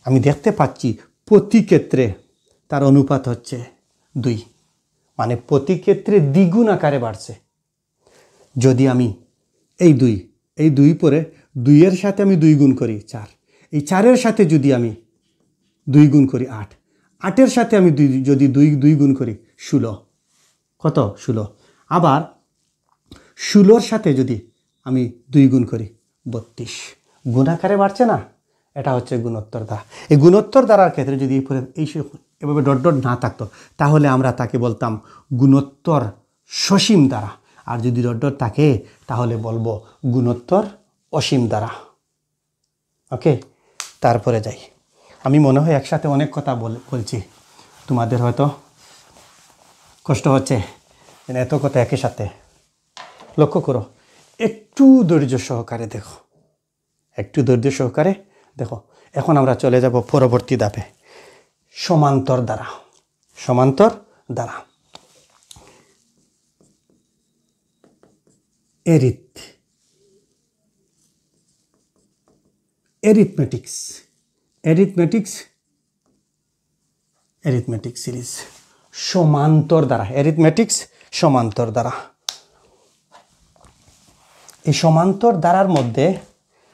আমি দেখতে পাচ্ছি প্রতি ক্ষেত্রে তার অনুপাত হচ্ছে 2, মানে প্রতি ক্ষেত্রে দ্বিগুণ আকারে বাড়ছে। যদি আমি এই 2 পরে 2-এর সাথে আমি 2 গুণ করি 4, এই 4-এর সাথে যদি আমি 2 গুণ করি 8, 8-এর সাথে আমি যদি 2 গুণ করি 16, কত? 16। আবার 16-র সাথে যদি আমি 2 গুণ করি 32। গুণ আকারে বাড়ছে না? এটা হচ্ছে গুণোত্তর দ্বারা। এই গুণোত্তর দ্বারার ক্ষেত্রে যদি এভাবে ডট ডট না থাকতো, তাহলে আমরা তাকে বলতাম গুণোত্তর সসীম দ্বারা। আর যদি ডট ডট থাকে তাহলে বলবো গুণোত্তর অসীম দ্বারা। ওকে, তারপরে যাই। আমি মনে হয় একসাথে অনেক কথা বলছি, তোমাদের হয়তো কষ্ট হচ্ছে এত কথা একই সাথে। লক্ষ্য করো, একটু ধৈর্য সহকারে দেখো, একটু ধৈর্য সহকারে দেখো। এখন আমরা চলে যাব পরবর্তী ধাপে, সমান্তর দ্বারা। সমান্তর দ্বারা অ্যারিথমেটিক সিরিজ। সমান্তর দ্বারা, অ্যারিথমেটিক্স সমান্তর দ্বারা। এই সমান্তর দ্বারার মধ্যে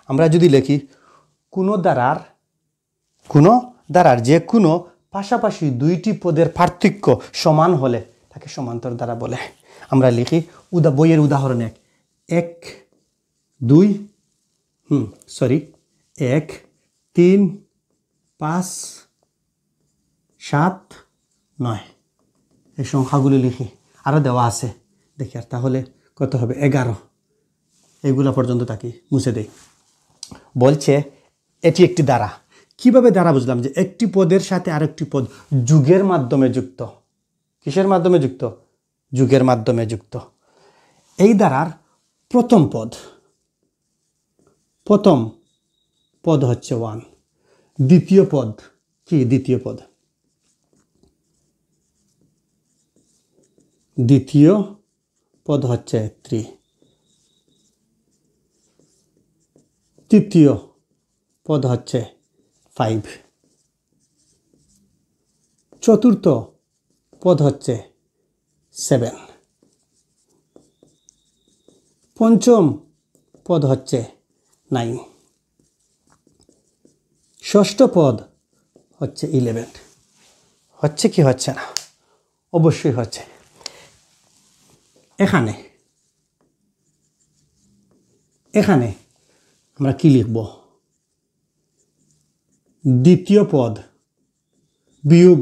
আমরা যদি লিখি কোনো দ্বারার যে কোনো পাশাপাশি 2টি পদের পার্থক্য সমান হলে তাকে সমান্তর দ্বারা বলে। আমরা লিখি বইয়ের উদাহরণ 1, 2, 1, 3, 5, 7, 9 এই সংখ্যাগুলি লিখি। আরও দেওয়া আছে দেখি, আর তাহলে কত হবে? 11। এগুলা পর্যন্ত তাকে মুছে দেই। বলছে এটি একটি দ্বারা। কিভাবে দ্বারা বুঝলাম? যে একটি পদের সাথে আরেকটি পদ যুগের মাধ্যমে যুক্ত। কিসের মাধ্যমে যুক্ত? যুগের মাধ্যমে যুক্ত। এই দ্বারার প্রথম পদ হচ্ছে 1, দ্বিতীয় পদ কি? দ্বিতীয় পদ হচ্ছে 3, তৃতীয় পদ হচ্ছে 5, চতুর্থ পদ হচ্ছে 7, পঞ্চম পদ হচ্ছে 9, ষষ্ঠ পদ হচ্ছে 11। হচ্ছে কি হচ্ছে না? অবশ্যই হচ্ছে। এখানে আমরা কি লিখব? দ্বিতীয় পদ বিয়োগ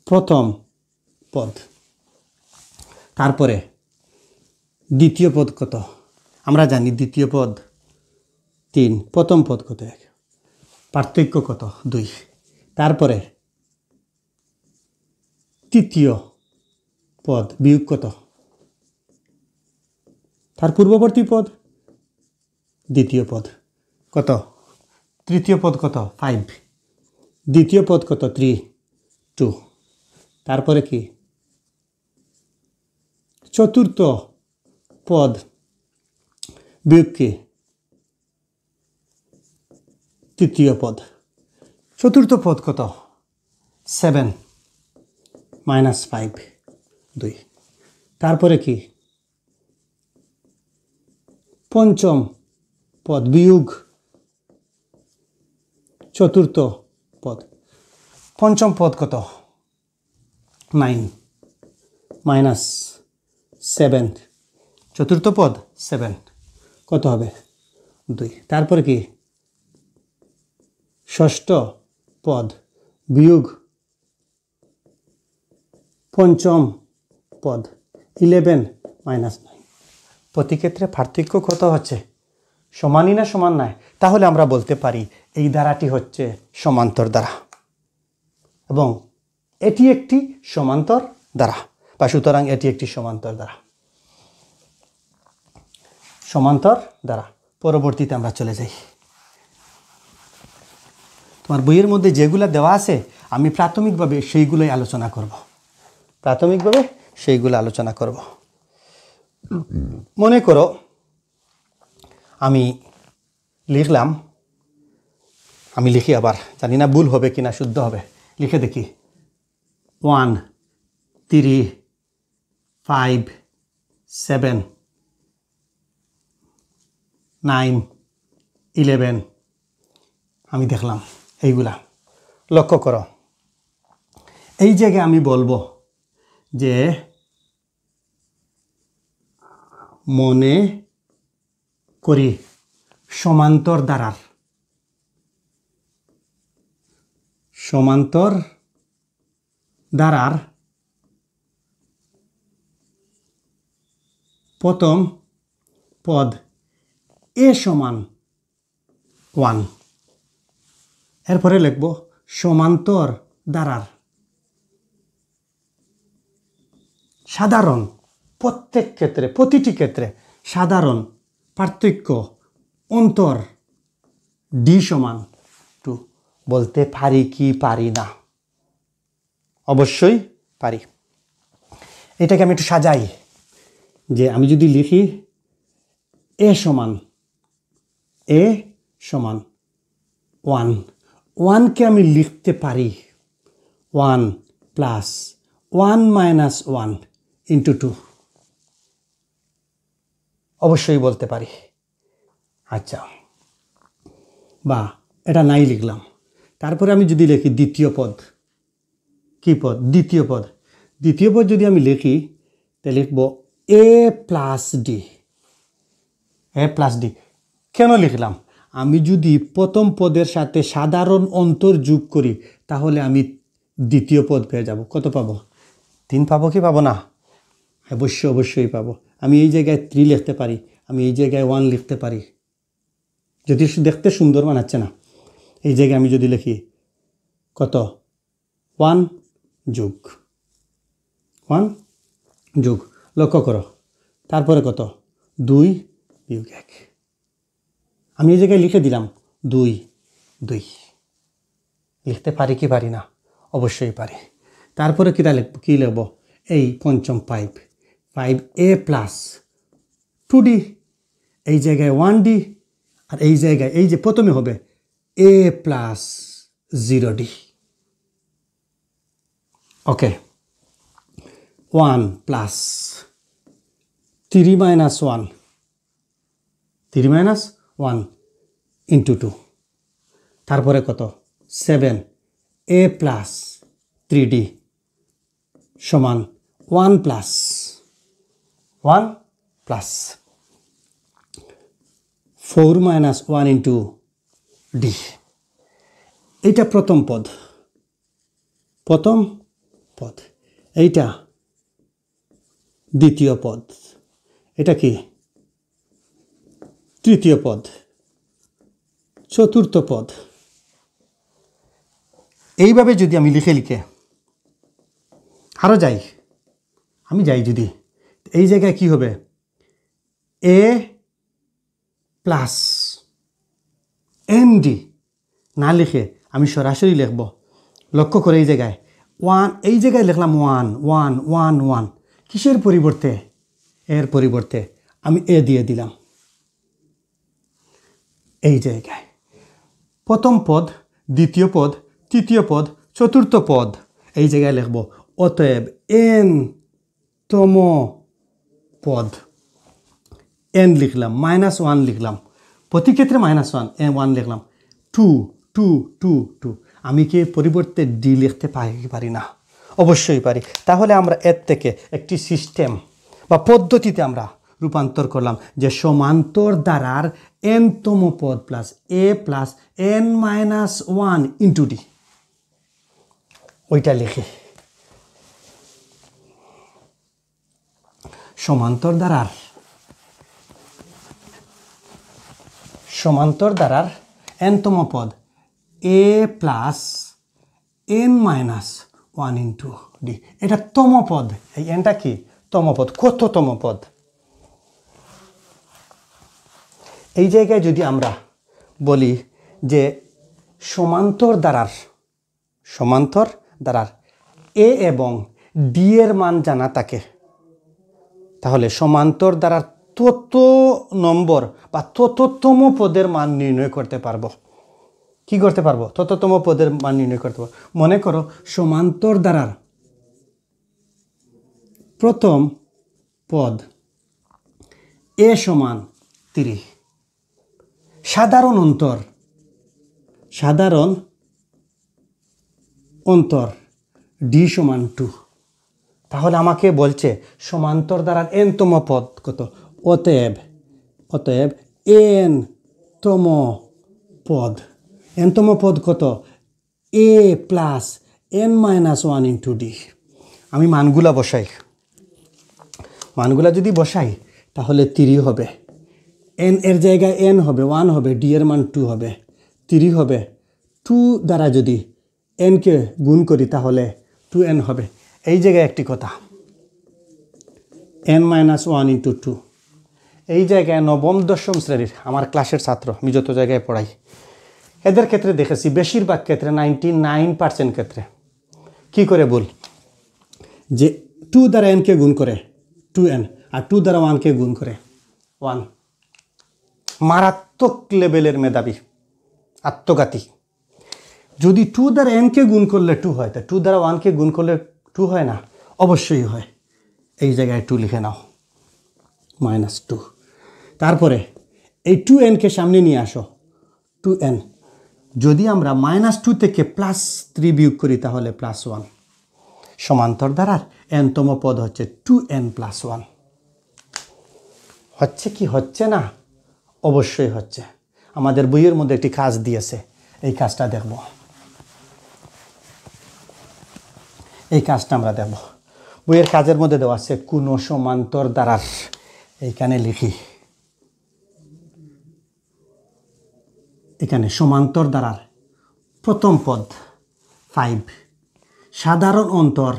প্রথম পদ। তারপরে দ্বিতীয় পদ কত? আমরা জানি দ্বিতীয় পদ 3, প্রথম পদ কত? 1, পার্থক্য কত? 2। তারপরে তৃতীয় পদ বিয়োগ কত? তার পূর্ববর্তী পদ দ্বিতীয় পদ কত? তৃতীয় পদ কত? 5, দ্বিতীয় পদ কত? 3, 2। তারপরে কি? চতুর্থ পদ বিয়োগ কি? তৃতীয় পদ। চতুর্থ পদ কত? 7 - 5, 2। তারপরে কি? পঞ্চম পদ বিয়োগ চতুর্থ পদ। পঞ্চম পদ কত? 9 মাইনাস 7, চতুর্থ পদ 7, কত হবে? 2। তারপরে কি? ষষ্ঠ পদ বিয়োগ পঞ্চম পদ 11 মাইনাস 9। প্রতি ক্ষেত্রে পার্থক্য কত হচ্ছে? সমানই না সমান নয়? তাহলে আমরা বলতে পারি এই ধারাটি হচ্ছে সমান্তর ধারা এবং এটি একটি সমান্তর ধারা, বা সুতরাং এটি একটি সমান্তর ধারা। সমান্তর ধারা। পরবর্তীতে আমরা চলে যাই। তোমার বইয়ের মধ্যে যেগুলো দেওয়া আছে আমি প্রাথমিকভাবে সেইগুলোই আলোচনা করব। মনে করো আমি লিখলাম, আমি লিখি, আবার জানি না ভুল হবে কিনা শুদ্ধ হবে, লিখে দেখি 1 3 5 7 9 11। আমি দেখলাম এইগুলা। লক্ষ্য করো, এই জায়গায় আমি বলবো যে মনে করি সমান্তর ধারার প্রথম পদ এ সমান 1। এরপরে লিখব সমান্তর ধারার সাধারণ, প্রত্যেক ক্ষেত্রে, প্রতিটি ক্ষেত্রে সাধারণ পার্থক্য অন্তর ডি সমান 2। বলতে পারি কি পারি না? অবশ্যই পারি। এটাকে আমি একটু সাজাই, যে আমি যদি লিখি এ সমান 1, 1কে আমি লিখতে পারি 1 প্লাস 1 মাইনাস 1 ইন্টু 2। অবশ্যই বলতে পারি। আচ্ছা, বা এটা নাই লিখলাম। তারপরে আমি যদি লিখি দ্বিতীয় পদ, কি পদ? দ্বিতীয় পদ। দ্বিতীয় পদ যদি আমি লিখি তাহলে লিখব এ প্লাস ডি। কেন লিখলাম? আমি যদি প্রথম পদের সাথে সাধারণ অন্তর যোগ করি তাহলে আমি দ্বিতীয় পদ পেয়ে যাব। কত পাবো? 3 পাবো কি পাবো না? অবশ্যই পাবো। আমি এই জায়গায় 3 লিখতে পারি, আমি এই জায়গায় 1 লিখতে পারি, যদি দেখতে সুন্দর বানাচ্ছে না। এই জায়গায় আমি যদি লিখি কত? 1 যোগ 1 যোগ, লক্ষ্য করো, তারপরে কত? 2 বিয়োগ 1। আমি এই জায়গায় লিখে দিলাম 2। লিখতে পারি কি পারি না? অবশ্যই পারি। তারপরে কি লিখব? এই পঞ্চম 5a প্লাস 2d, এই জায়গায় 1d, আর এই জায়গায় এই যে প্রথমে হবে a plus 0d। Okay, 1 plus 3 minus 1 into 2। তারপরে কত? 7a প্লাস 3d সমান 1 প্লাস 4 মাইনাস 1 ইন্টু d। এইটা প্রথম পদ। এইটা দ্বিতীয় পদ। এটা কি? তৃতীয় পদ। চতুর্থ পদ। এইভাবে যদি আমি লিখে আরও যাই, যদি এই জায়গায় কি হবে? এ প্লাস এমডি না লিখে আমি সরাসরি লিখব। লক্ষ্য করে এই জায়গায় 1, এই জায়গায় লিখলাম 1 কিসের পরিবর্তে? এর পরিবর্তে আমি এ দিয়ে দিলাম। এই জায়গায় প্রথম পদ, দ্বিতীয় পদ, তৃতীয় পদ, চতুর্থ পদ, এই জায়গায় লিখব অতএব n তম পদ n লিখলাম, -1 লিখলাম, প্রতি ক্ষেত্রে -1 লিখলাম, 2 2 2 2। আমি কি পরিবর্তে ডি লিখতে পারি না? অবশ্যই পারি। তাহলে আমরা এর থেকে একটি সিস্টেম বা পদ্ধতিতে আমরা রূপান্তর করলাম যে সমান্তর দ্বারার n-তম পদ plus a plus n-1 into D, ওইটা লিখি। সমান্তর দ্বারার n-তম পদ a plus n-1 into D, এটা তম পদ। এই nটা কি? তম পদ। কত তম পদ? এই জায়গায় যদি আমরা বলি যে সমান্তর দ্বারার এ এবং ডি এর মান জানা থাকে, তাহলে সমান্তর দ্বারার তত নম্বর বা তততম পদের মান নির্ণয় করতে পারবো। কি করতে পারবো? তততম পদের মান নির্ণয় করতে পারবো। মনে করো সমান্তর দ্বারার প্রথম পদ এ সমান 3, সাধারণ অন্তর ডি সমান 2। তাহলে আমাকে বলছে সমান্তর দ্বারার n-তম পদ কত? অতএব n-তম পদ কত? a plus n-1 into D. আমি মানগুলা যদি বসাই তাহলে 3 হবে, n এর জায়গায় n হবে, 1 হবে, d এর মান 2 হবে, 3 হবে। 2 দ্বারা যদি n কে গুণ করি তাহলে 2n হবে। এই জায়গায় একটি কথা, n-1 ইন্টু 2। এই জায়গায় নবম দশম শ্রেণীর আমার ক্লাসের ছাত্র, আমি যত জায়গায় পড়াই, এদের ক্ষেত্রে দেখেছি বেশিরভাগ ক্ষেত্রে 99% ক্ষেত্রে কি করে বল যে 2 দ্বারা n কে গুণ করে 2n, আর 2 দ্বারা 1 কে গুণ করে 1। মারাত্মক লেভেলের মেধাবী, আত্মঘাতী। যদি 2 দ্বারা n কে গুণ করলে 2 হয়, তা 2 দ্বারা 1 কে গুণ করলে 2 হয় না? অবশ্যই হয়। এই জায়গায় 2 লিখে নাও, -2। তারপরে এই 2n কে সামনে নিয়ে আসো, 2n। যদি আমরা -2 থেকে +3 বিয়োগ করি তাহলে +1। সমান্তর দ্বারার n-তম পদ হচ্ছে 2n + 1। হচ্ছে কি হচ্ছে না? অবশ্যই হচ্ছে। আমাদের বইয়ের মধ্যে একটি কাজ দিয়েছে, এই কাজটা দেখব। এই কাজটা আমরা দেখব। বইয়ের কাজের মধ্যে দেওয়া আছে কোন সমান্তর দ্বারার, এইখানে লিখি, এখানে সমান্তর দ্বারার প্রথম পদ 5, সাধারণ অন্তর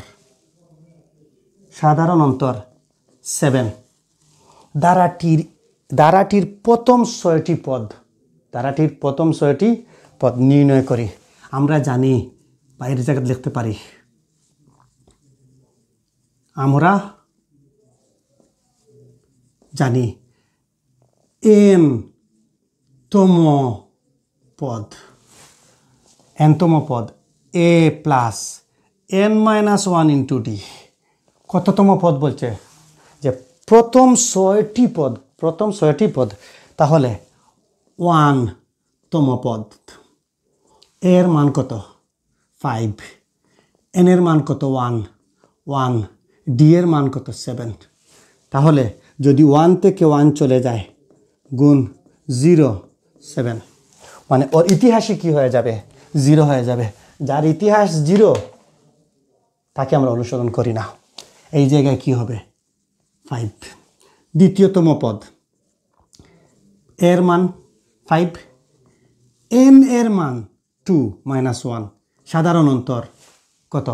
7, দ্বারাটির প্রথম 6টি পদ নির্ণয় করি। আমরা জানি, বাইরের জায়গায় লিখতে পারি, আমরা জানি n-তম পদ a plus n-1 into D. কততম পদ বলছে? যে প্রথম 6টি পদ, তাহলে 1-তম পদ। এর মান কত? 5, n এর মান কত? 1, d এর মান কত? 7। তাহলে যদি 1 থেকে 1 চলে যায়, গুণ 0, 7, মানে ওর ইতিহাসে কি হয়ে যাবে? 0 হয়ে যাবে। যার ইতিহাস 0 তাকে আমরা অনুসরণ করি না। এই জায়গায় কি হবে? 5। দ্বিতীয়তম পদ, এর মান 5, n এর মান 2 - 1, সাধারণ অন্তর কত?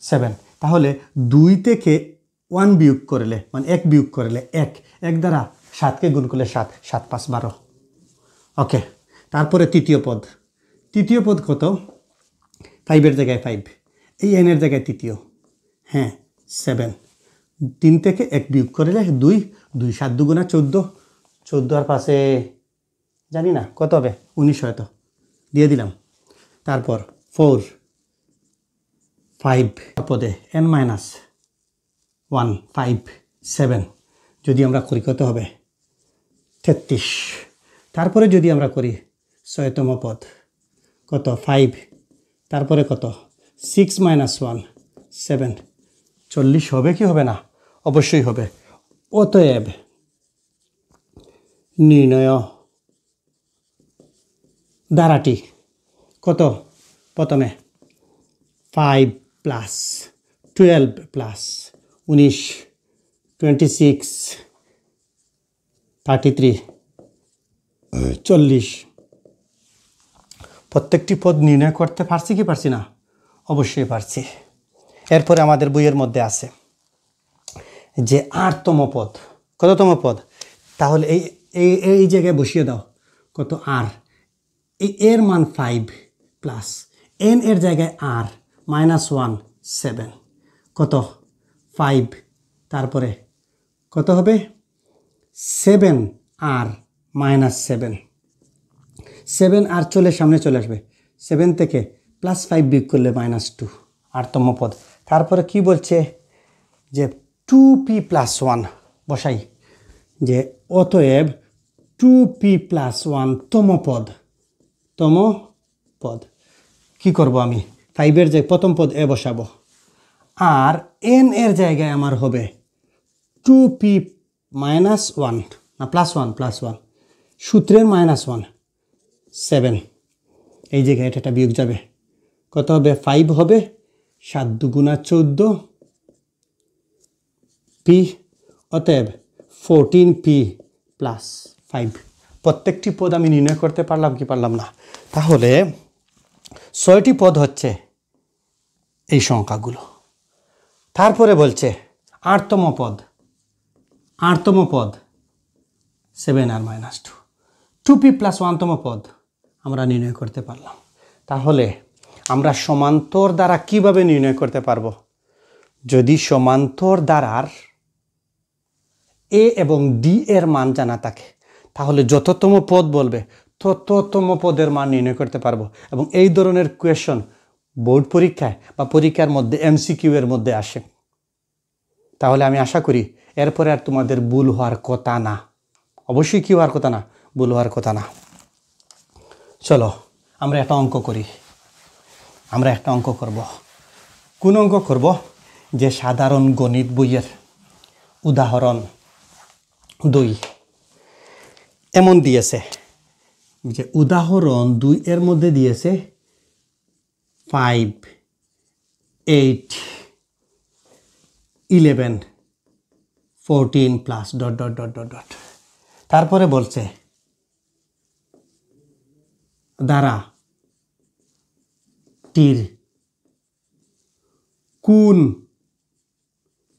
7। তাহলে 2 থেকে 1 বিয়োগ করলে, মানে 1 বিয়োগ করলে 1 দ্বারা 7কে গুণ করলে 7, 7 5 12। ওকে। তারপরে তৃতীয় পদ কত? 5 এর জায়গায় 5, এই n এর জায়গায় তৃতীয়, হ্যাঁ 7। 3 থেকে 1 বিয়োগ করলে 2, 2 7 2 গুণা 14, 14 আর 5 জানি না কত হবে, 19 হয়তো, দিয়ে দিলাম। তারপর 4, 5 পদে n-1 5 7, যদি আমরা করি কত হবে? 33। তারপরে যদি আমরা করি 6তম পদ কত 5, তারপরে কত 6 - 1 7, 40 হবে কি হবে না? অবশ্যই হবে। অতএব নির্ণয় ধারাটি কত? প্রথমে 5 প্লাস 12 প্লাস 19 26 33 40। প্রত্যেকটি পদ নির্ণয় করতে পারছি কি পারছি না? অবশ্যই পারছি। এরপরে আমাদের বইয়ের মধ্যে আছে যে 8তম পদ। কততম পদ? তাহলে এই এই এই জায়গায় বসিয়ে দাও। কত আর? এই এর মান 5 প্লাস এন এর জায়গায় আর -1 7। কত? 5, তারপরে কত হবে? 7 আর -7। 7 আর সামনে চলে আসবে। 7 থেকে +5 বিয়োগ করলে -2, 8তম পদ। তারপরে কি বলছে? যে 2p + 1 বসাই, যে অতএব 2p + 1 তম পদ। তম পদ কি করব আমি? 5 এর যে প্রথম পদ এ বসাবো, আর n এর জায়গায় আমার হবে 2p - 1 না +1 সূত্রের -1 7। এই জায়গায় এটা বিয়োগ যাবে। কত হবে? 5 হবে। 7 × 2 = 14 p। অতএব 14p + 5। প্রত্যেকটি পদ আমি নির্ণয় করতে পারলাম কি পারলাম না? তাহলে 6টি পদ হচ্ছে এই সংখ্যাগুলো। তারপরে বলছে 8তম পদ। 8তম পদ 7 আর -2। 2p + 1তম পদ আমরা নির্ণয় করতে পারলাম। তাহলে আমরা সমান্তর দ্বারা কিভাবে নির্ণয় করতে পারবো? যদি সমান্তর দ্বারার এ এবং ডি এর মান জানা থাকে, তাহলে যততম পদ বলবে তততম পদের মান নির্ণয় করতে পারবো। এবং এই ধরনের কোয়েশন বোর্ড পরীক্ষায় বা পরীক্ষার মধ্যে MCQ এর মধ্যে আসে। তাহলে আমি আশা করি এরপরে আর তোমাদের ভুল হওয়ার কথা না। অবশ্যই কি হওয়ার কথা না? ভুল হওয়ার কথা না। চলো আমরা একটা অঙ্ক করি। আমরা একটা অঙ্ক করব। কোন অঙ্ক করব? যে সাধারণ গণিত বইয়ের উদাহরণ 2 এমন দিয়েছে, যে উদাহরণ 2 এর মধ্যে দিয়েছে 5 8 11 14 প্লাস ... তারপরে বলছে দ্বারা টির কোন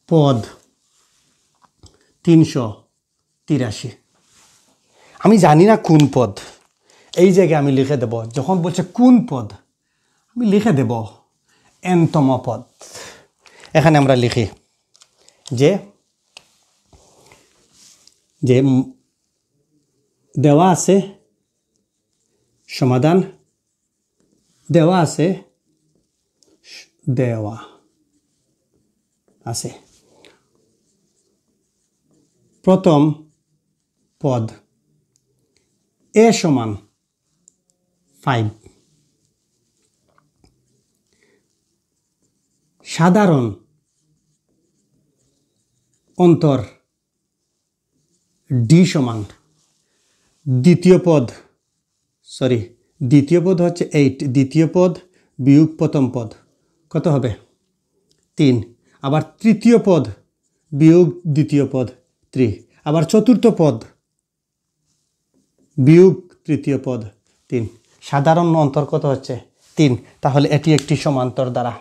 পদ 383। আমি জানি না কোন পদ। এই জায়গায় আমি লিখে দেব, যখন বলছে কোন পদ আমি লিখে দেব nতম পদ। এখানে আমরা লিখি যে যে দেওয়া আছে সমাধান, দেওয়া আছে প্রথম পদ a = 5, সাধারণ অন্তর d = দ্বিতীয় পদ হচ্ছে 8, দ্বিতীয় পদ বিয়োগ প্রথম পদ কত হবে? 3। আবার তৃতীয় পদ বিয়োগ দ্বিতীয় পদ 3। আবার চতুর্থ পদ বিয়োগ তৃতীয় পদ 3। সাধারণ অন্তর কত হচ্ছে? 3। তাহলে এটি একটি সমান্তর দ্বারা।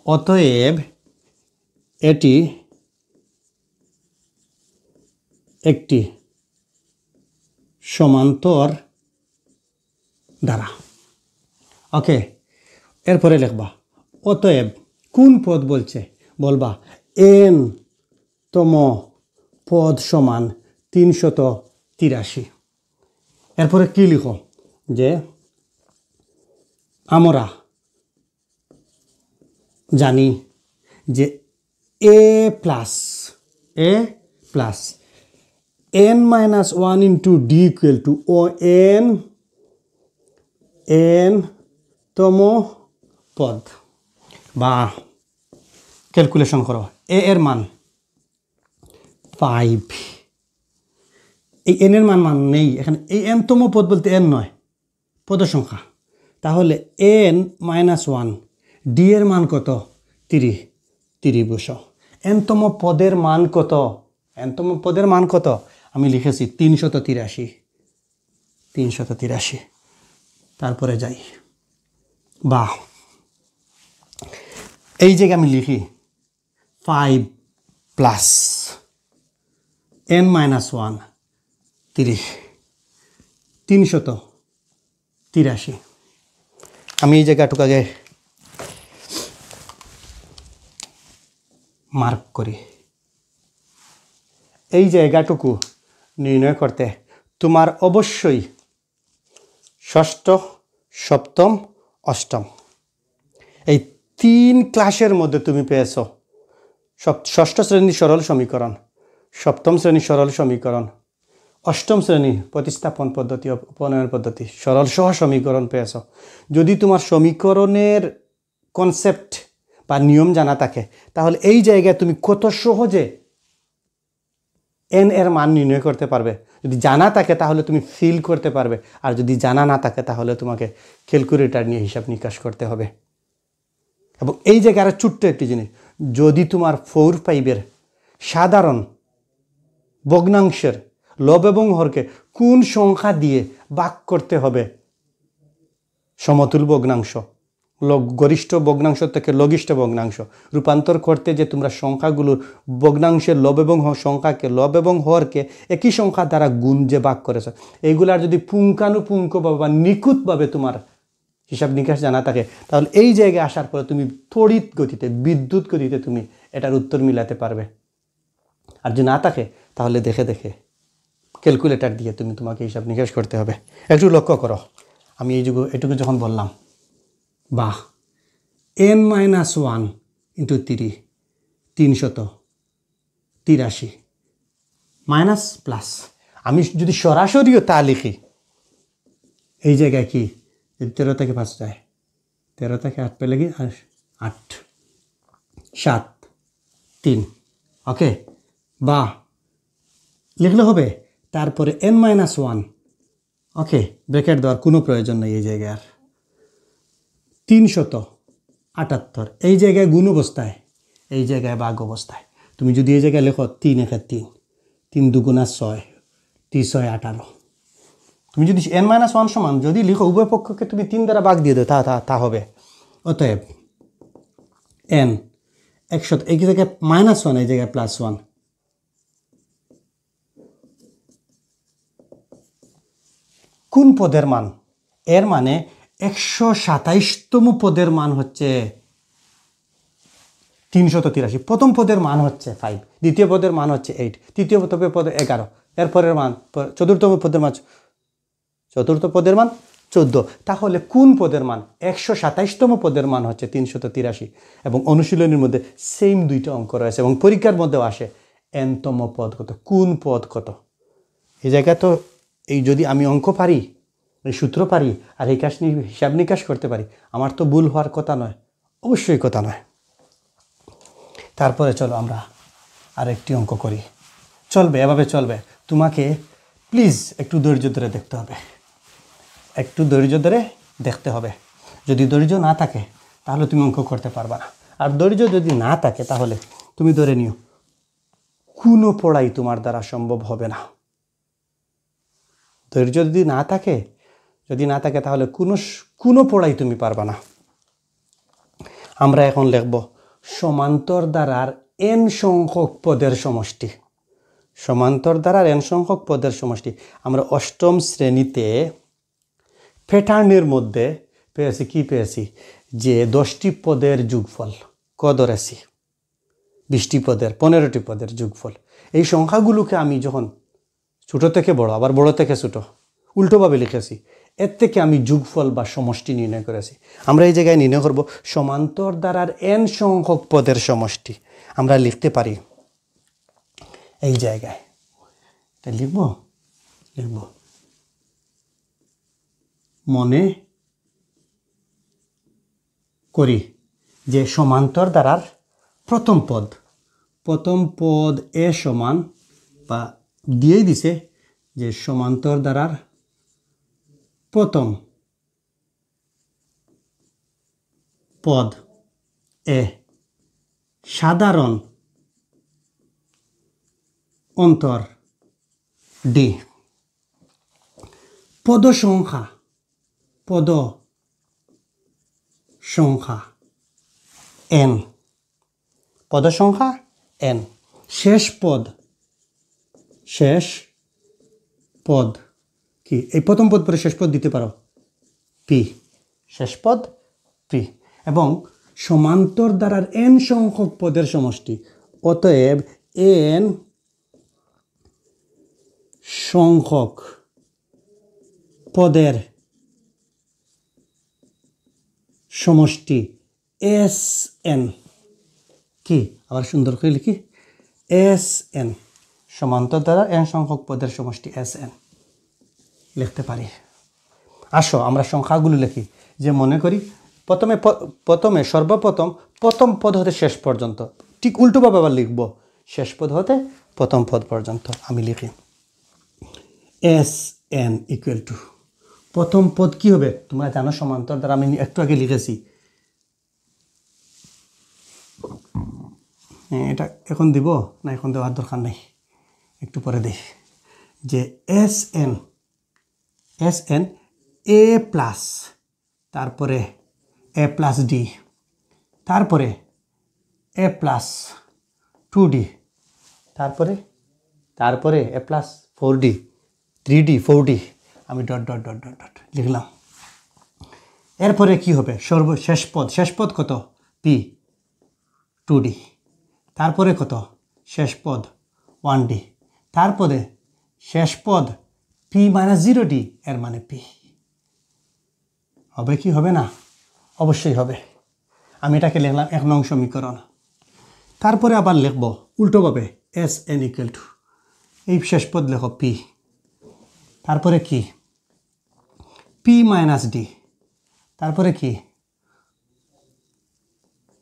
অতএব এটি একটি সমান্তর দ্বারা। ওকে, এরপরে লিখবা অতএব কোন পদ বলছে? বলবা n তম পদ সমান 383। এরপরে কি লিখো? যে আমরা জানি যে a plus a plus n minus 1 into d equal to o n তম পদ বা ক্যালকুলেশন করো a এর মান 5 এই n এর মান নেই এখানে এই n তম পদ বলতে n নয় পদ সংখ্যা তাহলে n minus 1 d এর মান কত 3 বসাও n তম পদের মান কত n তম পদের মান কত আমি লিখেছি 383 তারপরে যাই বা এই জায়গায় আমি লিখি 5 প্লাস n minus 1 383 আমি এই জায়গাটুকু আগে মার্ক করি এই জায়গাটুকু নির্ণয় করতে তোমার অবশ্যই ষষ্ঠ সপ্তম অষ্টম এই 3 ক্লাসের মধ্যে তুমি পেয়েছো ষষ্ঠ শ্রেণীর সরল সমীকরণ সপ্তম শ্রেণীর সরল সমীকরণ অষ্টম শ্রেণী প্রতিস্থাপন পদ্ধতি উপনয়ন পদ্ধতি সরল সহ সমীকরণ পেয়েছো যদি তোমার সমীকরণের কনসেপ্ট বা নিয়ম জানা থাকে তাহলে এই জায়গায় তুমি কত সহজে n এর মান নির্ণয় করতে পারবে যদি জানা থাকে তাহলে তুমি ফিল করতে পারবে আর যদি জানা না থাকে তাহলে তোমাকে ক্যালকুলেটর নিয়ে হিসাব নিকাশ করতে হবে এবং এই জায়গায় আরো ছোট্ট একটি জিনিস যদি তোমার 4-5 এর সাধারণ ভগ্নাংশের লব এবং হরকে কোন সংখ্যা দিয়ে ভাগ করতে হবে সমতুল ভগ্নাংশ গরিষ্ঠ ভগ্নাংশ থেকে লঘিষ্ঠ ভগ্নাংশ রূপান্তর করতে যে তোমরা সংখ্যাগুলোর ভগ্নাংশের লব এবং সংখ্যাকে লব এবং হরকে একই সংখ্যা দ্বারা গুণ যে ভাগ করেছ এইগুলার যদি পুঙ্খানুপুঙ্খভাবে বা নিখুঁতভাবে তোমার হিসাব নিকাশ জানা থাকে তাহলে এই জায়গায় আসার পরে তুমি তড়িৎ গতিতে বিদ্যুৎ গতিতে তুমি এটার উত্তর মিলাতে পারবে আর যদি না থাকে তাহলে দেখে দেখে ক্যালকুলেটর দিয়ে তোমাকে হিসাব নিকাশ করতে হবে একটু লক্ষ্য করো আমি এটুকু যখন বললাম বা n minus 1 into 383 minus plus আমি যদি সরাসরিও তা লিখি এই জায়গায় কি 13 থেকে 5 যায় 13 থেকে 8 পেলে কি 8 7 3 ওকে বা লিখলে হবে তারপরে n minus 1 ওকে ব্র্যাকেট দেওয়ার কোনো প্রয়োজন নেই এই জায়গায় আর 378 এই জায়গায় গুণ অবস্থায় এই জায়গায় ভাগ অবস্থায় তুমি যদি এই জায়গায় লেখো 3 একে 3 দুগুণা 6 3 6 18 তুমি যদি n minus 1 সমান যদি লিখো উভয় পক্ষকে তুমি 3 দ্বারা ভাগ দিয়ে দাও তা হবে অতএব n 100 এই জায়গায় -1 এই জায়গায় +1 কোন পদের মান এর মানে 127তম পদের মান হচ্ছে 383 প্রথম পদের মান হচ্ছে 5 দ্বিতীয় পদের মান হচ্ছে 8 তৃতীয় পদের 11 এরপরের মান চতুর্থ পদের মান 14 তাহলে কোন পদের মান 127তম পদের মান হচ্ছে 383 এবং অনুশীলনীর মধ্যে সেম দুইটা অঙ্ক রয়েছে এবং পরীক্ষার মধ্যেও আসে nতম পদ কত কোন পদ কত এই জায়গায় তো এই যদি আমি অঙ্ক পারি এই সূত্র পারি আর এই কাজ নিয়ে হিসাব নিকাশ করতে পারি আমার তো ভুল হওয়ার কথা নয় অবশ্যই কথা নয় তারপরে চলো আমরা আরেকটি অঙ্ক করি চলবে এভাবে চলবে তোমাকে প্লিজ একটু ধৈর্য ধরে দেখতে হবে যদি ধৈর্য না থাকে তাহলে তুমি অঙ্ক করতে পারবা না আর ধৈর্য যদি না থাকে তাহলে তুমি ধরে নিও কোনো পড়াই তোমার দ্বারা সম্ভব হবে না ধৈর্য যদি না থাকে তাহলে কোনো পড়াই তুমি পারবা না আমরা এখন লিখব সমান্তর দ্বারার n সংখ্যক পদের সমষ্টি সমান্তর দ্বারার n সংখ্যক পদের সমষ্টি আমরা অষ্টম শ্রেণীতে প্যাটার্নের মধ্যে পেয়েছি যে 10টি পদের যোগফল ধরেছি 20টি পদের 15টি পদের যোগফল এই সংখ্যাগুলোকে আমি যখন ছোট থেকে বড় আবার বড় থেকে ছোট উল্টোভাবে লিখেছি এর থেকে আমি যোগফল বা সমষ্টি নির্ণয় করেছি আমরা এই জায়গায় নির্ণয় করব সমান্তর দ্বারার n সংখ্যক পদের সমষ্টি আমরা লিখতে পারি এই জায়গায় এটা লিখব মনে করি যে সমান্তর ধারার প্রথম পদ এ সমান বা দিয়েই দিছে যে সমান্তর ধারার প্রথম পদ এ সাধারণ অন্তর ডি পদ সংখ্যা n পদ সংখ্যা n শেষ পদ কি এই প্রথম পদ পরে শেষ পদ দিতে পারো p শেষ পদ p এবং সমান্তর ধারার n সংখ্যক পদের সমষ্টি অতএব n সংখ্যক পদের সমষ্টি Sn কি আবার সুন্দর করে লিখি Sn সমান্তর দ্বারা n সংখ্যক পদের সমষ্টি Sn লিখতে পারি। আসো আমরা সংখ্যাগুলো লিখি যে মনে করি প্রথমে সর্বপ্রথম প্রথম পদ হতে শেষ পর্যন্ত ঠিক উল্টোভাবে আবার লিখব শেষ পদ হতে প্রথম পদ পর্যন্ত আমি লিখি Sn ইকুয়াল টু প্রথম পদ কি হবে তোমরা জানো সমান্তর দ্বারা আমি একটু আগে লিখেছি এটা এখন দিব না এখন দেওয়ার দরকার নেই একটু পরে দেই যে Sn a প্লাস তারপরে a প্লাস ডি তারপরে a প্লাস 2d তারপরে a plus 4d 3d 4d আমি dot dot dot dot dot লিখলাম। এরপরে কি হবে শেষ পদ কত p 2d তারপরে কত শেষ পদ 1d তারপরে শেষ পদ p মাইনাস 0d এর মানে p হবে কি হবে না অবশ্যই হবে। আমি এটাকে লিখলাম 1 নং সমীকরণ। তারপরে আবার লিখব উল্টোভাবে Sn ইকুয়াল টু এই শেষ পদ লেখো p তারপরে কি p মাইনাস d তারপরে কি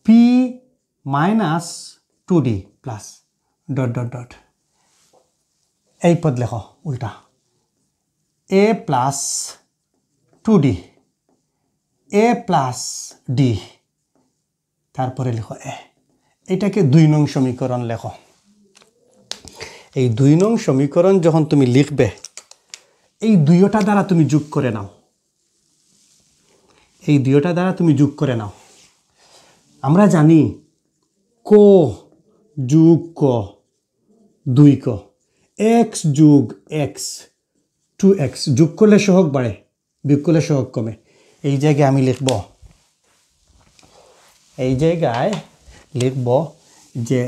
p minus 2d plus dot dot dot এই পদ লেখো উল্টা a plus 2d a plus d তারপরে লেখো এটাকে 2 নং সমীকরণ লেখো। এই 2 নং সমীকরণ যখন তুমি লিখবে এই দুইটা দ্বারা তুমি যোগ করে নাও আমরা জানি ক যোগ ক 2 ক x যোগ x 2x যোগ করলে সহগ বাড়ে বিয়োগ করলে সহগ কমে এই জায়গায় আমি লিখব যে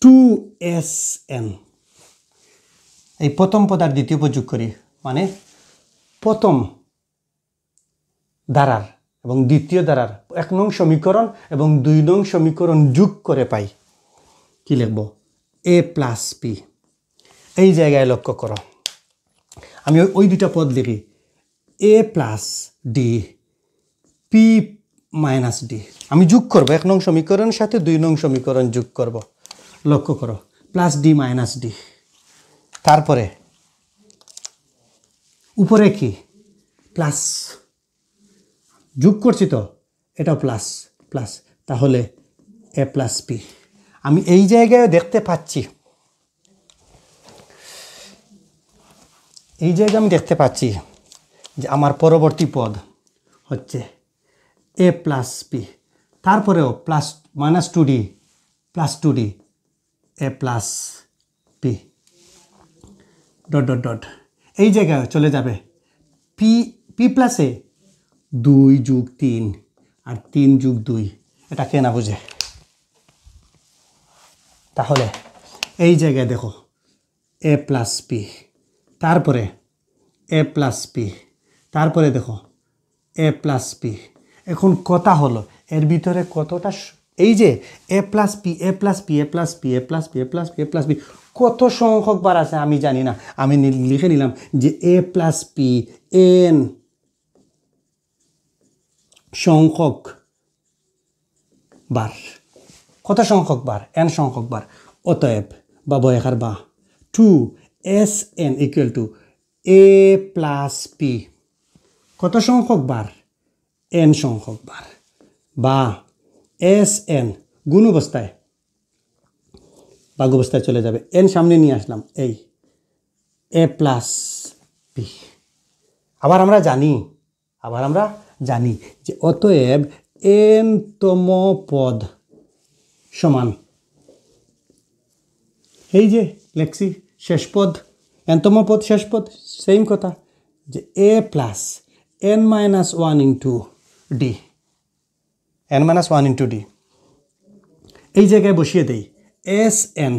2Sn এই প্রথম পদ আর দ্বিতীয় পদ যোগ করি মানে প্রথম ধারার এবং দ্বিতীয় ধারার 1 নং সমীকরণ এবং 2 নং সমীকরণ যোগ করে পাই কি লিখব a প্লাস p এই জায়গায় লক্ষ্য করো আমি ওই দুইটা পদ লিখি a plus d p minus d আমি যোগ করব 1 নং সমীকরণের সাথে 2 নং সমীকরণ যোগ করব লক্ষ্য করো প্লাস d মাইনাস d তারপরে উপরে কি প্লাস যোগ করছি তো এটা প্লাস তাহলে a প্লাস p আমি এই জায়গায় দেখতে পাচ্ছি যে আমার পরবর্তী পদ হচ্ছে a প্লাস p তারপরেও plus minus 2d plus 2d a plus p dot dot dot এই জায়গায় চলে যাবে p প্লাসে 2 যোগ 3 আর 3 যোগ 2 এটা কে না বুঝে তাহলে এই জায়গায় দেখো a প্লাস p তারপরে a প্লাস p তারপরে দেখো a প্লাস p এখন কথা হলো এর ভিতরে কতটা এই যে A plus P A plus P A plus P A plus P A plus P A plus P কত সংখ্যক বার আছে আমি জানি না, আমি লিখে নিলাম যে এ প্লাস পি এন সংখ্যক বার। কত সংখ্যক বার? এন সংখ্যক বার। অতএব বা বয়াকার বা 2Sn equal to A plus P কত সংখ্যক বার? এন সংখ্যক বার। বা Sn গুণ অবস্থায় ভাগ অবস্থায় চলে যাবে, এন সামনে নিয়ে আসলাম, এই এ প্লাস পি। আবার আমরা জানি যে অতএব এন তম পদ সমান এই যে লেখছি শেষ পদ, এনতম পদ শেষ পদ, সেম কথা যে A plus N minus one into D, N minus one into D এই জায়গায় বসিয়ে দেই এস এন,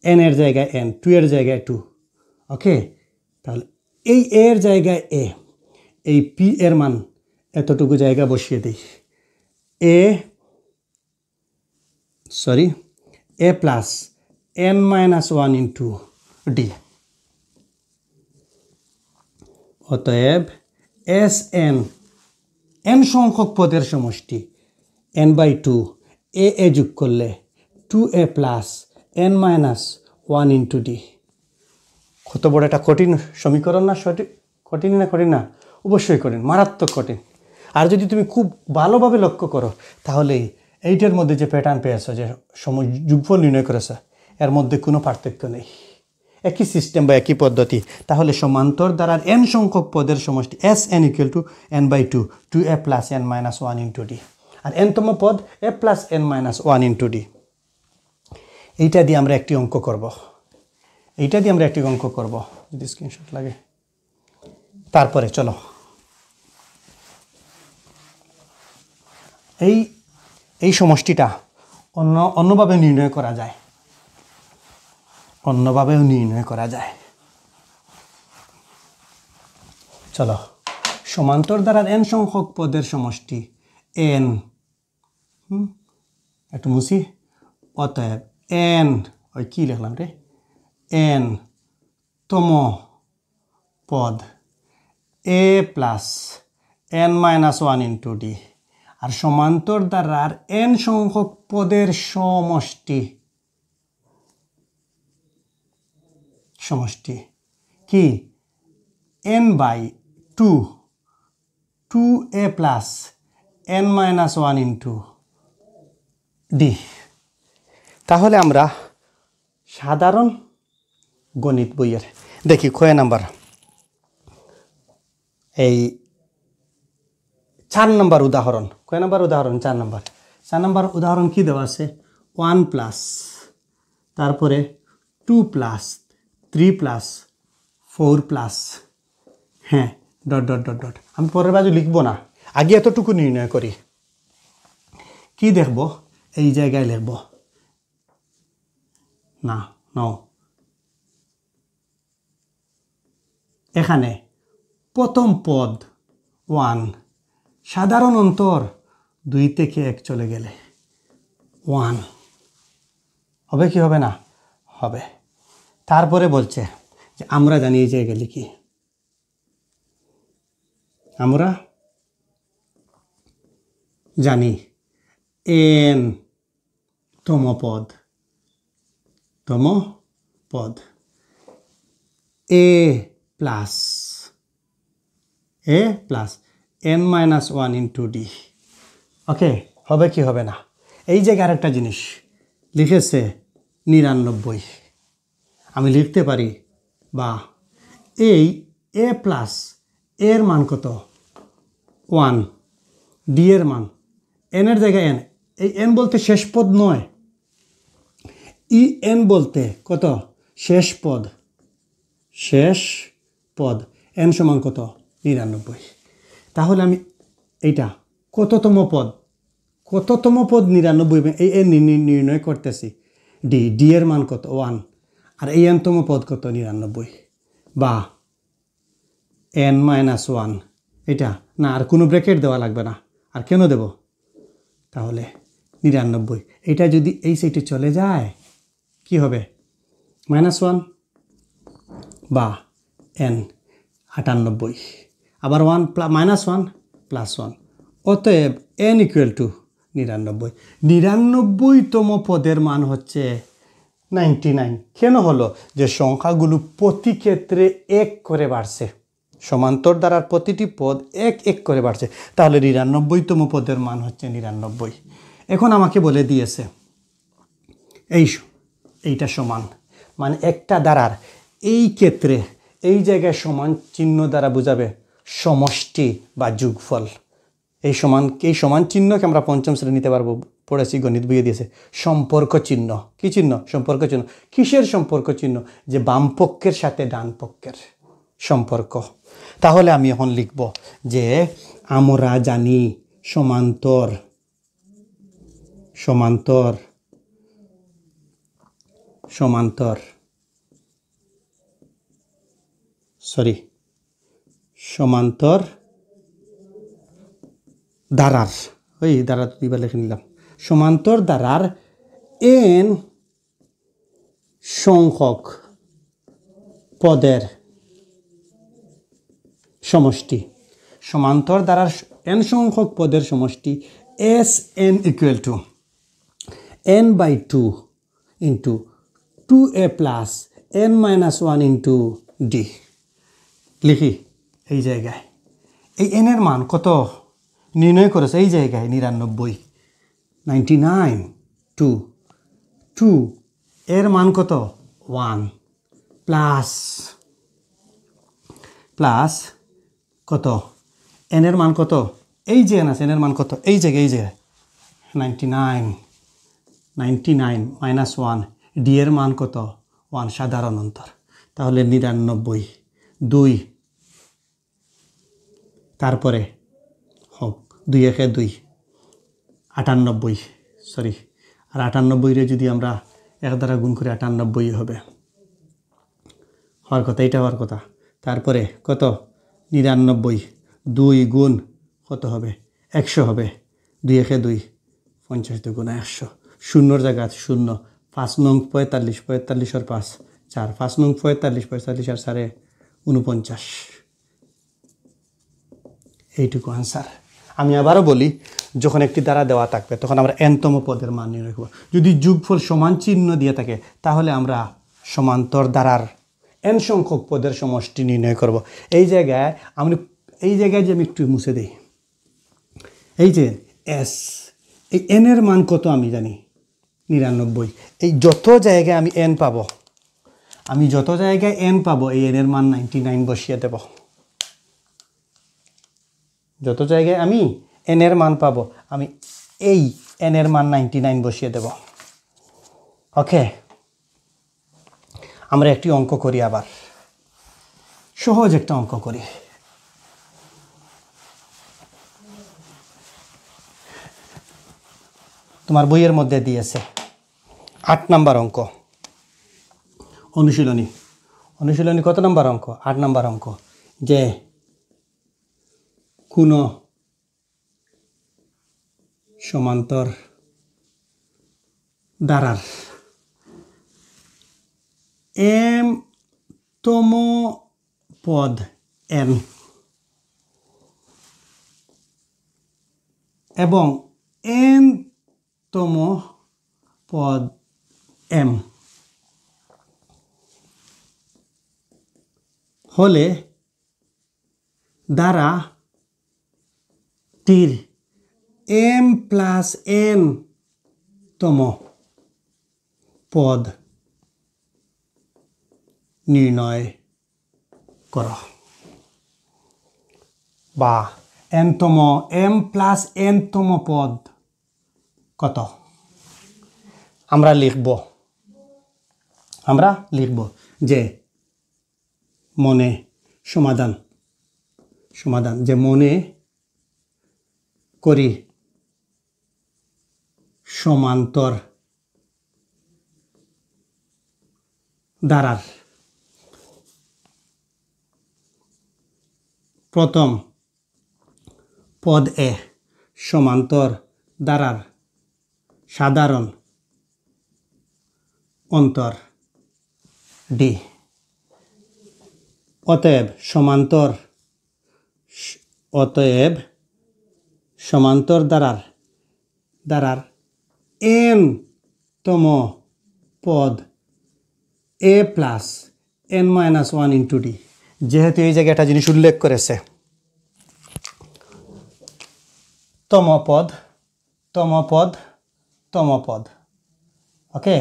এন এর জায়গায় এন, টু এর জায়গায় টু। ওকে, তাহলে এই এর জায়গায় এ, এই পি এর মান এতটুকু জায়গা বসিয়ে দিই A plus N minus one into D. অতএব এস এন এন সংখ্যক পদের সমষ্টি এন বাই টু এ যোগ করলে 2a plus N minus one into D. কত বড় একটা কঠিন সমীকরণ না? কঠিন না? অবশ্যই কঠিন, মারাত্মক কঠিন। আর যদি তুমি খুব ভালোভাবে লক্ষ্য করো তাহলে এইটার মধ্যে যে প্যাটার্ন পেয়েছো, যে যোগফল নির্ণয় করেছো, এর মধ্যে কোনো পার্থক্য নেই, একই সিস্টেম বা একই পদ্ধতি। তাহলে সমান্তর দ্বারার এন সংখ্যক পদের সমষ্টি S N equal to N by two 2a plus N minus one into D. আর এনতম পদ A plus N minus one into D. এইটা দিয়ে আমরা একটি অঙ্ক করব, যদি স্ক্রিনশট লাগে। তারপরে চলো এই সমষ্টিটা অন্যভাবেও নির্ণয় করা যায়। চলো, সমান্তর দ্বারা এন সংখ্যক পদের সমষ্টি এন, একটু মুছি। অতএব এন, ওই কি লিখলাম রে, এন তম পদ A plus N minus one into D. আর সমান্তর দ্বারার এন সংখ্যক পদের সমষ্টি কি? N by two A plus N minus one into D. তাহলে আমরা সাধারণ গণিত বইয়ের দেখি কয় নাম্বার, এই 4 নম্বর উদাহরণ। কয় নম্বর উদাহরণ? 4 নম্বর। 4 নম্বর উদাহরণ কি দেওয়া আছে? 1 প্লাস, তারপরে 2 প্লাস, 3 প্লাস, 4 প্লাস, হ্যাঁ ডট ডট ডট ডট। আমি পরের বাজু লিখবো না, আগে এতটুকু নির্ণয় করি। কি দেখব? এই জায়গায় লিখব না, নাও এখানে প্রথম পদ 1, সাধারণ অন্তর 2 থেকে 1 চলে গেলে 1 হবে কি হবে না? হবে। তারপরে বলছে যে আমরা জানি এই জায়গায় লিখি, আমরা জানি এন তম পদ A plus N minus one into D. Okay, হবে কি হবে না? এই জায়গায় আরেকটা জিনিস লিখেছে 99। আমি লিখতে পারি বা এই এ প্লাস এর মান কত? 1, ডি এর মান, এন এর জায়গায় এন, এই এন বলতে শেষ পদ নয়, ই এন বলতে কত? শেষ পদ, এন সমান কত? 99। তাহলে আমি এইটা কততম পদ 99, এই এন নির্ণয় করতেছি। ডি এর মান কত? 1, আর এই এনতম পদ কত? 99। বা এন মাইনাস 1, এটা না, আর কোনো ব্র্যাকেট দেওয়া লাগবে না। আর কেন দেব? তাহলে 99। এটা যদি এই সাইডে চলে যায় কি হবে -1 বা n 98, আবার 1 -1 +1, অতএব n = 99। 99তম পদের মান হচ্ছে 99। কেন হলো? যে সংখ্যাগুলো প্রতি ক্ষেত্রে 1 করে বাড়ছে, সমান্তর দ্বারার প্রতিটি পদ 1 1 করে বাড়ছে, তাহলে 99তম পদের মান হচ্ছে 99। এখন আমাকে বলে দিয়েছে এইটা সমান, মানে একটা দ্বারার এই ক্ষেত্রে এই জায়গায় সমান চিহ্ন দ্বারা বোঝাবে সমষ্টি বা যোগফল। এই সমান চিহ্নকে আমরা পঞ্চম শ্রেণী নিতে পারবো, পড়েছি, গণিত বইয়ে দিয়েছে। সম্পর্ক চিহ্ন, কি চিহ্ন? সম্পর্ক চিহ্ন। কিসের সম্পর্ক চিহ্ন? যে বাম পক্ষের সাথে ডান পক্ষের সম্পর্ক। তাহলে আমি এখন লিখব যে আমরা জানি সমান্তর সমান্তর সমান্তর সরি সমান্তর দ্বারার, ওই দ্বারা দুইবার লিখে নিলাম, সমান্তর দ্বারার n সংখ্যক পদের সমষ্টি, সমান্তর দ্বারার n সংখ্যক পদের সমষ্টি Sn = n/2 × 2a + n-1 × d। লিখি এই জায়গায় এই n এর মান কত নির্ণয় করেছে, এই জায়গায় 99, 99 2 এর মান কত 1 প্লাস কত n এর মান কত, এই যে n আছে, n এর মান কত, এই জায়গায় 99 -1, d এর মান কত 1, সাধারণ অন্তর। তাহলে 99 2, তারপরে হোক 2 1 2 98, সরি, আর 98 যদি আমরা 1 দ্বারা গুণ করি 98 হবে, হওয়ার কথা, এটা হওয়ার কথা। তারপরে কত 99 2 গুণ কত হবে 100 হবে, 2 1 2 50 2 গুণ 100, শূন্যর জায়গা আছে 0, 5 নং 45 45 আর 5 4, 5 নং 45 45 আর 4 49, এইটুকু আনসার। আমি আবারও বলি, যখন একটি দ্বারা দেওয়া থাকবে তখন আমরা nতম পদের মান নির্ণয় করব। যদি যোগফল সমান চিহ্ন দিয়ে থাকে তাহলে আমরা সমান্তর দ্বারার n সংখ্যক পদের সমষ্টি নির্ণয় করব। এই জায়গায় যে আমি একটু মুছে দিই, এই যে s, এই n এর মান কত আমি জানি 99। এই যত জায়গায় আমি n পাবো, এই n এর মান 99 বসিয়ে দেব। যত জায়গায় আমি n এর মান পাবো আমি এই n এর মান 99 বসিয়ে দেব। ওকে, আমরা একটি অঙ্ক করি, আবার সহজ একটা অঙ্ক করি। তোমার বইয়ের মধ্যে দিয়েছে 8 নাম্বার অঙ্ক, অনুশীলনী কত নাম্বার অঙ্ক? 8 নাম্বার অঙ্ক। যে কোন সমান্তর দ্বারার m-তম পদ n এবং n-তম পদ m হলে দ্বারা টির m + n-তম পদ নির্ণয় কর, বা m + n-তম পদ কত? আমরা লিখব যে মনে সমাধান যে মনে করি সমান্তর দ্বারার প্রথম পদ এ সমান্তর দ্বারার সাধারণ অন্তর ডি। অতএব সমান্তর দ্বারার n তম পদ a plus n minus 1 into D. যেহেতু এই জায়গায় একটা জিনিস উল্লেখ করেছে, তম পদ, ওকে,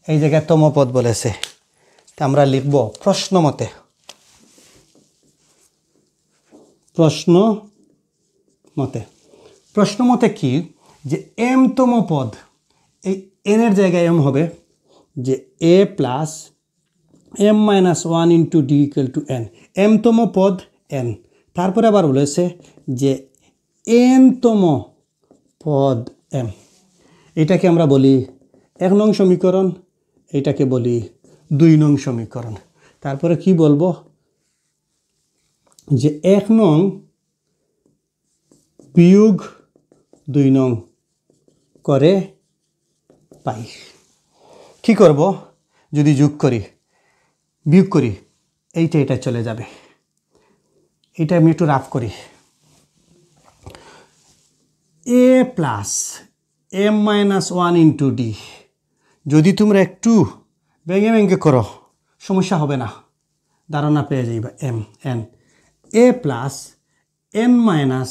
এই জায়গায় তম পদ বলেছে, আমরা লিখব প্রশ্ন মতে কি, যে m তম পদ, এই n এর জায়গায় m হবে যে a plus m minus 1 into D equal two n। m তম পদ n, তারপরে আবার বলেছে যে n তম পদ m। এটাকে আমরা বলি 1 নং সমীকরণ, এটাকে বলি 2 নং সমীকরণ। তারপরে কি বলবো, যে 1 নং বিয়োগ 2 নং করে পাই। কি করব, যদি বিয়োগ করি, এটা চলে যাবে। এটা আমি একটু রাফ করি, a plus m minus 1 into D. যদি তোমরা একটু ভেঙে করো সমস্যা হবে না, ধারণা পেয়ে যাইবা। a plus n minus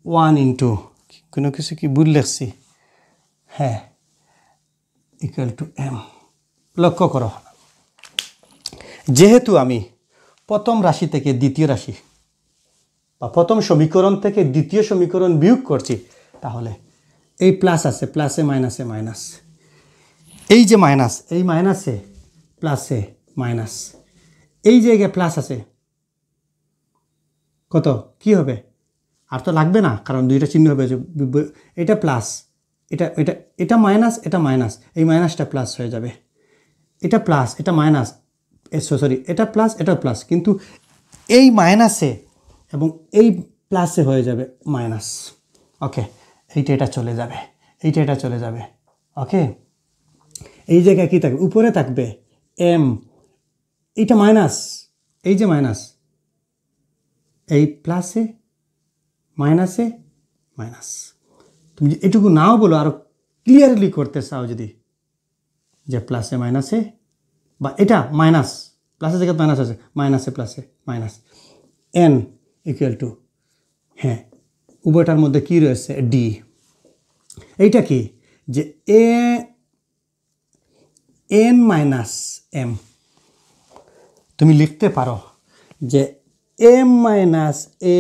1 into কোনো কিছু কি ভুল লিখছি, হ্যাঁ, ইকুয়াল টু m। লক্ষ্য করো, যেহেতু আমি প্রথম রাশি থেকে দ্বিতীয় রাশি বা প্রথম সমীকরণ থেকে দ্বিতীয় সমীকরণ বিয়োগ করছি, তাহলে এই প্লাস আছে, প্লাসে মাইনাসে মাইনাস, এই যে মাইনাস, এই মাইনাসে প্লাসে মাইনাস, এই জায়গায় প্লাস আছে, কত কি হবে, আর তো লাগবে না, কারণ দুইটা চিহ্ন হবে, যে এটা প্লাস, এটা মাইনাস, এই মাইনাসটা প্লাস হয়ে যাবে, এটা প্লাস, এটা মাইনাস, এটা প্লাস, এটা প্লাস, কিন্তু এই মাইনাসে এবং এই প্লাসে হয়ে যাবে মাইনাস। ওকে, এটা চলে যাবে, এটা চলে যাবে। ওকে, এই জায়গায় কি থাকবে, উপরে থাকবে m, এইটা মাইনাস, এই যে মাইনাস, এই প্লাসে মাইনাসে মাইনাস। তুমি এটুকু নাও বলো, আরো ক্লিয়ারলি করতে চাও যদি, যে প্লাসে মাইনাসে, বা এটা মাইনাস, প্লাসের জায়গায় মাইনাস আছে, মাইনাসে প্লাসে মাইনাস, n ইকুয়াল টু, হ্যাঁ, উভয়টার মধ্যে কি রয়েছে, ডি। এইটা কি, যে n মাইনাস m, তুমি লিখতে পারো যে m minus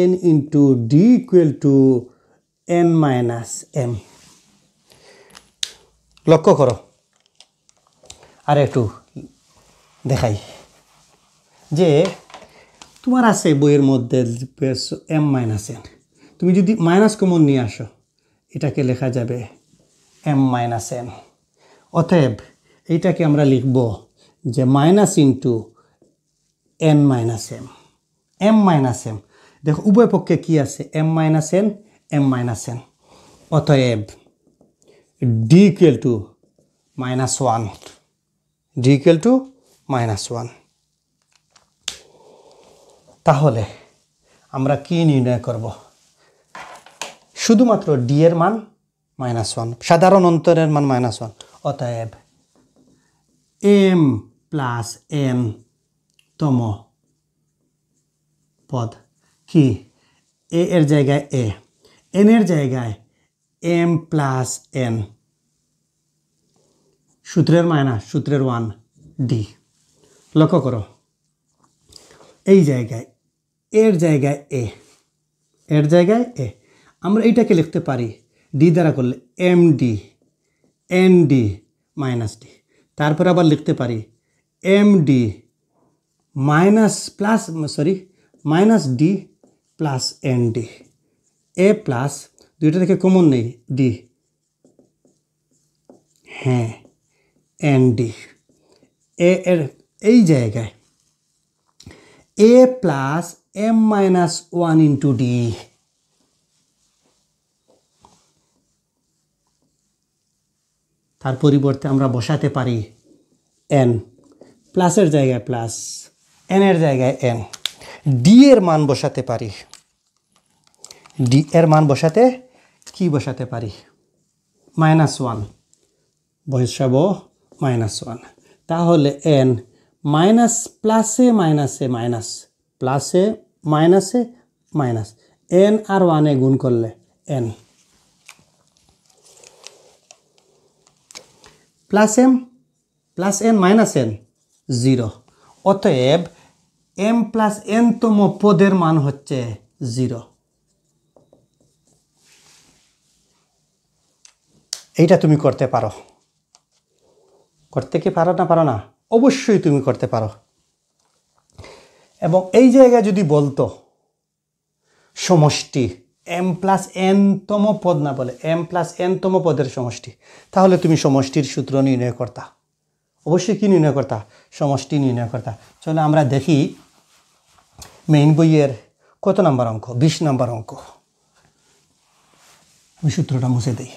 n into D equal two n minus m। লক্ষ্য করো, আর একটু দেখাই, যে তোমার আছে বইয়ের মধ্যে m মাইনাস n, তুমি যদি মাইনাস কমন নিয়ে আসো, এটাকে লেখা যাবে m মাইনাস n। অতএব এইটাকে আমরা লিখব যে minus into n minus m minus m। দেখো উভয় পক্ষে কি আছে, m মাইনাস n। অতএব ডি ইকুয়াল টু মাইনাস 1, তাহলে আমরা কি নির্ণয় করব, শুধুমাত্র ডি এর মান -1, সাধারণ অন্তরের মান -1। অতএব m প্লাস n তম পদ কি, a এর জায়গায় a, n এর জায়গায় m প্লাস n, সূত্রের মাইনাস, সূত্রের 1 ডি। লক্ষ্য করো, এই জায়গায় এর জায়গায় a, আমরা এইটাকে লিখতে পারি ডি দ্বারা করলে md nd মাইনাস ডি। তারপর আবার লিখতে পারি md minus D plus nd, a plus, দুইটা থেকে কমন নেই ডি, হ্যাঁ, nd, a এর এই জায়গায় a plus m minus 1 into D. তার পরিবর্তে আমরা বসাতে পারি n, প্লাসের জায়গায় প্লাস, n এর জায়গায় n। d এর মান বসাতে পারি, d এর মান বসাতে কি বসাতে পারি? -1 বসাবো, -1। তাহলে n মাইনাস প্লাসে মাইনাসে মাইনাস, প্লাসে মাইনাসে মাইনাস, n আর 1 এ গুণ করলে n, plus m plus n minus n 0। অতএব m প্লাস n তম পদের মান হচ্ছে 0। এইটা তুমি করতে পারো। করতে কি পারো না? পারো না? অবশ্যই তুমি করতে পারো। এবং এই জায়গায় যদি বলতো সমষ্টি m প্লাস n তম পদ না বলে m প্লাস n তম পদের সমষ্টি, তাহলে তুমি সমষ্টির সূত্র নির্ণয় করতা। অবশ্যই কি নির্ণয় করতা? সমষ্টি নির্ণয় করতা। চলো আমরা দেখি মেইন বইয়ের কত নাম্বার অঙ্ক? 20 নাম্বার অঙ্ক। আমি সূত্রটা মুছে দিই।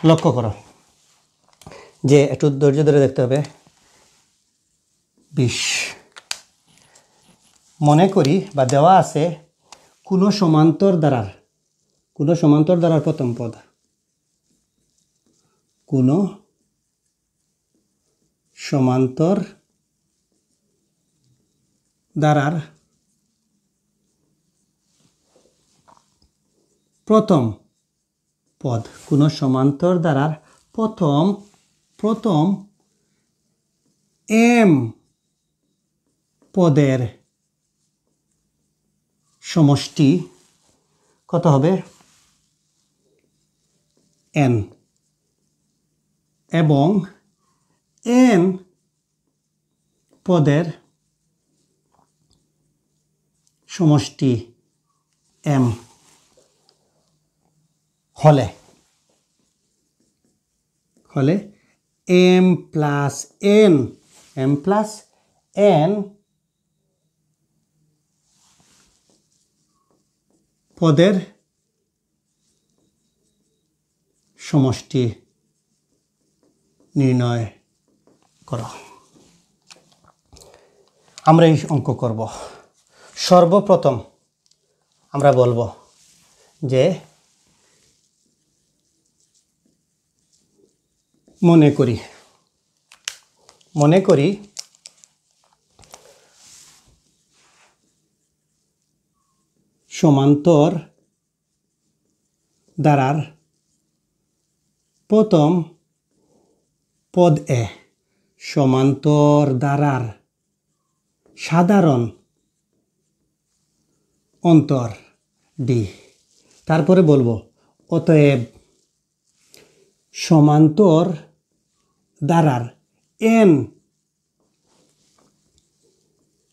লক্ষ্য করো যে একটু ধৈর্য ধরে দেখতে হবে। 20 মনে করি বা দেওয়া আছে কোনো সমান্তর দ্বারার প্রথম পদ, কোনো সমান্তর দ্বারার প্রথম পদ, কোনো সমান্তর দ্বারার প্রথম m পদের সমষ্টি কত হবে? n, এবং n পদের সমষ্টি m হলে m প্লাস n পদের সমষ্টি নির্ণয় করো। আমরা এই অঙ্ক করব। সর্বপ্রথম আমরা বলবো যে মনে করি সমান্তর দ্বারার প্রথম পদ এ, সমান্তর দ্বারার সাধারণ অন্তর ডি। তারপরে বলবো অতএব সমান্তর দ্বারার n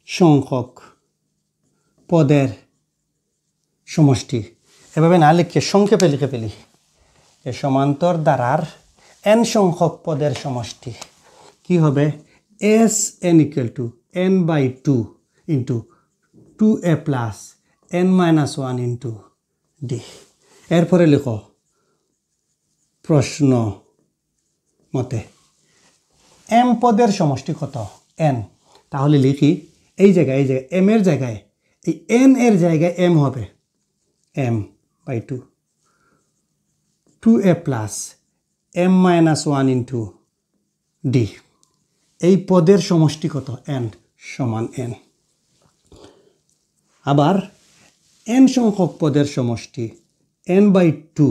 সংখ্যক পদের সমষ্টি। এভাবে না লিখে সংক্ষেপে লিখে ফেলি, সমান্তর দ্বারার n সংখ্যক পদের সমষ্টি কি হবে? Sn = n/2 × 2a plus n-1 × d। এরপরে লিখো প্রশ্ন মতে m পদের সমষ্টি কত? n। তাহলে লিখি এই জায়গায় m এর জায়গায়, এই n এর জায়গায় m হবে m/2, 2a plus m-1 × d। এই পদের সমষ্টি কত? n সমান n। আবার n সংখ্যক পদের সমষ্টি n/2,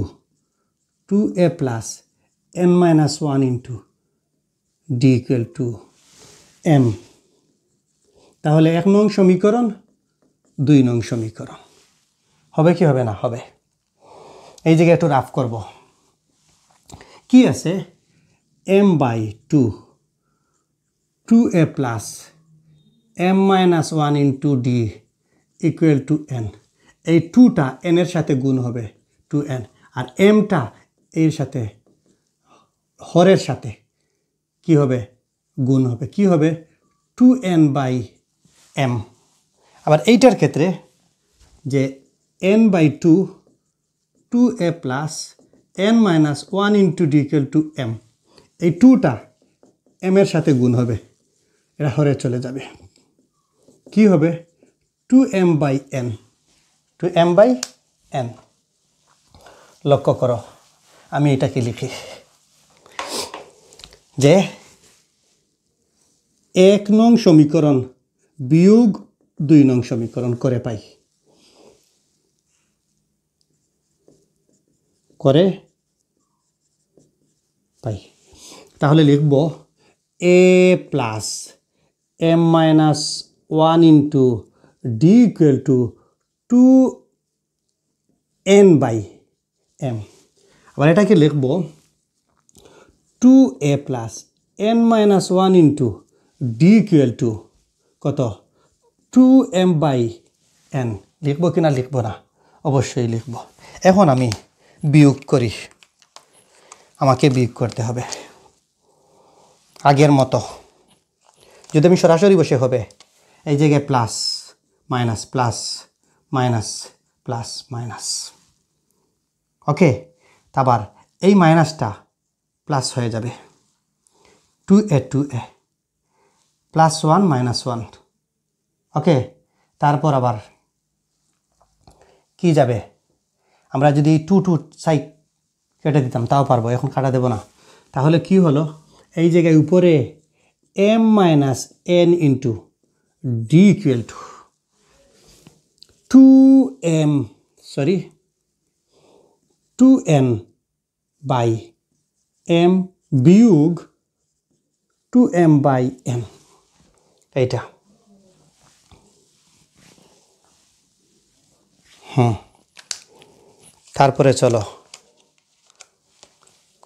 2a plus n-1 × d = m। তাহলে 1 নং সমীকরণ, 2 নং সমীকরণ হবে কি হবে না? হবে। এই জায়গায় একটু রাফ করব। কি আছে? m/2, 2a plus m-1 × d = n। এই 2টা n এর সাথে গুণ হবে 2n, আর mটা এর সাথে হরের সাথে কি হবে? গুণ হবে কি হবে 2n/m। আবার এইটার ক্ষেত্রে যে n/2 2a plus n minus 1 into d equal to m, এই 2টা m এর সাথে গুণ হবে, এটা হরে চলে যাবে, কি হবে 2m/n 2m/n। লক্ষ্য করো আমি এটাকে লিখি যে 1 নং সমীকরণ বিয়োগ 2 নং সমীকরণ করে পাই, তাহলে লিখব a plus m minus 1 into d equal to 2n/m। আবার এটাকে লিখব 2a plus n minus 1 into d equal to কত 2m/n। লিখব কি না লিখব না? অবশ্যই লিখব। এখন আমি বিয়োগ করি, আমাকে বিয়োগ করতে হবে আগের মতো। যদি আমি সরাসরি বসে হবে এই জায়গায় plus minus plus minus plus minus, okay. তারপর এই মাইনাসটা প্লাস হয়ে যাবে 2a প্লাস 1 মাইনাস 1, ওকে। তারপর আবার কি যাবে, আমরা যদি 2 সাইড কেটে দিতাম তাও পারবো, এখন কাটা দেব না। তাহলে কি হলো এই জায়গায় উপরে m minus n into d equal to 2n/m বিয়োগ 2m/n, এইটা। তারপরে চলো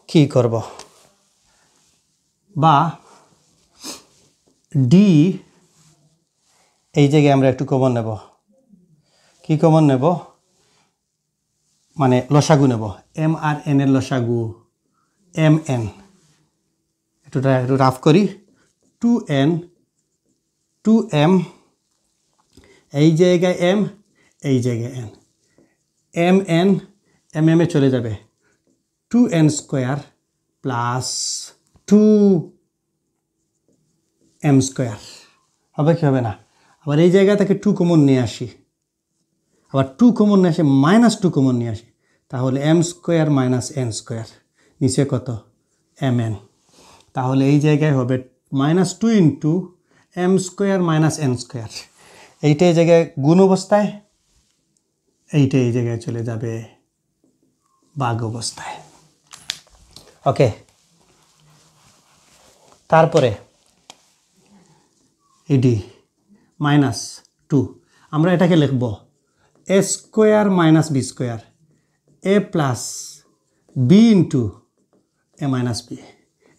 কি করব, বা d এই জায়গায় আমরা একটু কমন নেব, কি কমন নেব মানে লসাগু নেব, m আর n এর লসাগু mn, একটু রাফ করি 2m এই জায়গায় m এই জায়গায় n, mn mm এ চলে যাবে 2n square plus 2m square হবে কি হবে না? আবার এই জায়গা থেকে 2 কমন নিয়ে আসি, আবার 2 কমন নিয়ে আসে মাইনাস 2 কমন নিয়ে আসি, তাহলে m square minus n square, নিচে কত mn। তাহলে এই জায়গায় হবে minus 2 into m square minus n square, এইটা এই জায়গায় গুণ অবস্থায়, এইটা এই জায়গায় চলে যাবে ভাগ অবস্থায়, ওকে। তারপরে এডি মাইনাস 2, আমরা এটাকে লিখব a square minus b square a plus b into a minus b,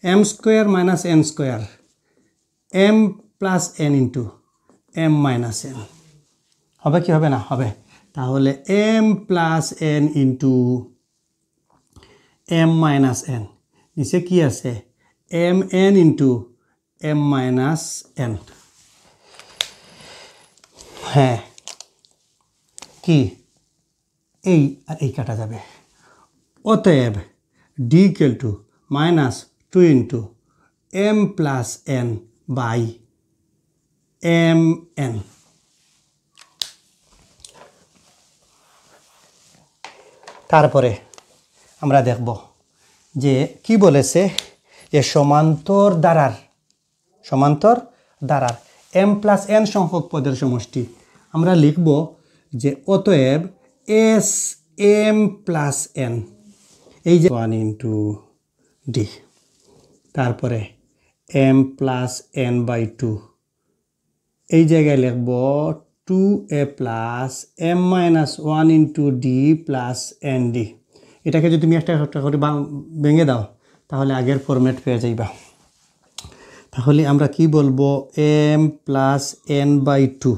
m square minus n square m plus n into m minus n, হবে কি হবে না? হবে। তাহলে m plus n into m minus n, নিচে কি আছে m n into m minus n, হ্যাঁ কি এই আর এই কাটা যাবে, অতএব d equal to minus 2 into M plus N by M n. তারপরে আমরা দেখব যে কি বলেছে যে সমান্তর দ্বারার এম প্লাস এন সংখ্যক পদের সমষ্টি। আমরা লিখব যে অতএব এস এম প্লাস এন, এই যে 1 ইন্টু ডি, তারপরে এম প্লাস এন বাই 2, এই জায়গায় লিখব 2a plus m minus 1 into d plus n d. এটাকে যদি তুমি একটা করে ভেঙে দাও তাহলে আগের ফরম্যাট পেয়ে যাইবা। তাহলে আমরা কি বলবো m plus N by 2,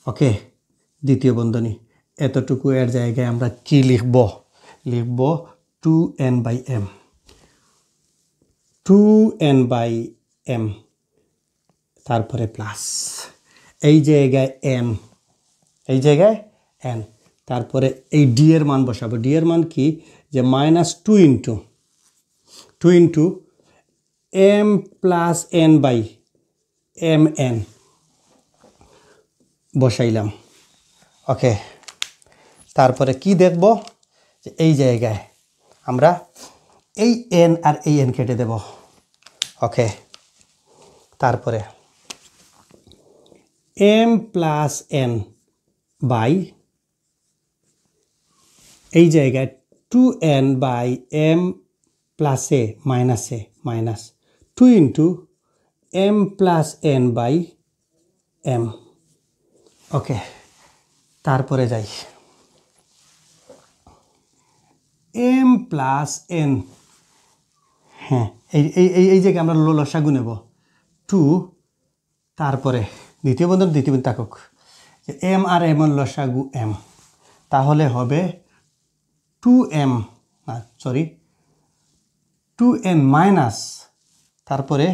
okay, দ্বিতীয় বন্ধনী, এতটুকু এর জায়গায় আমরা কি লিখব 2n by m, 2n by m, তারপরে প্লাস, এই জায়গায় এন, এই জায়গায় এন, তারপরে এই ডি এর মান বসাবো। ডি এর মান কি, যে -2 into M plus N by M N বসাইলাম। ওকে, তারপরে কি দেখব, যে এই জায়গায় আমরা এই এন আর এই এন কেটে দেব। ওকে, তারপরে এম প্লাস এন বাই এই জায়গায় 2n বাই এম প্লাসে মাইনাসে minus 2 into M plus N by M. Okay, তারপরে যাই এম প্লাস এন, হ্যাঁ এই জায়গায় আমরা লসাগু নেব 2, তারপরে দ্বিতীয় বন্ধন থাকুক, যে এম আর এম এর লসাগু এম, তাহলে হবে 2m, না সরি 2n মাইনাস তারপরে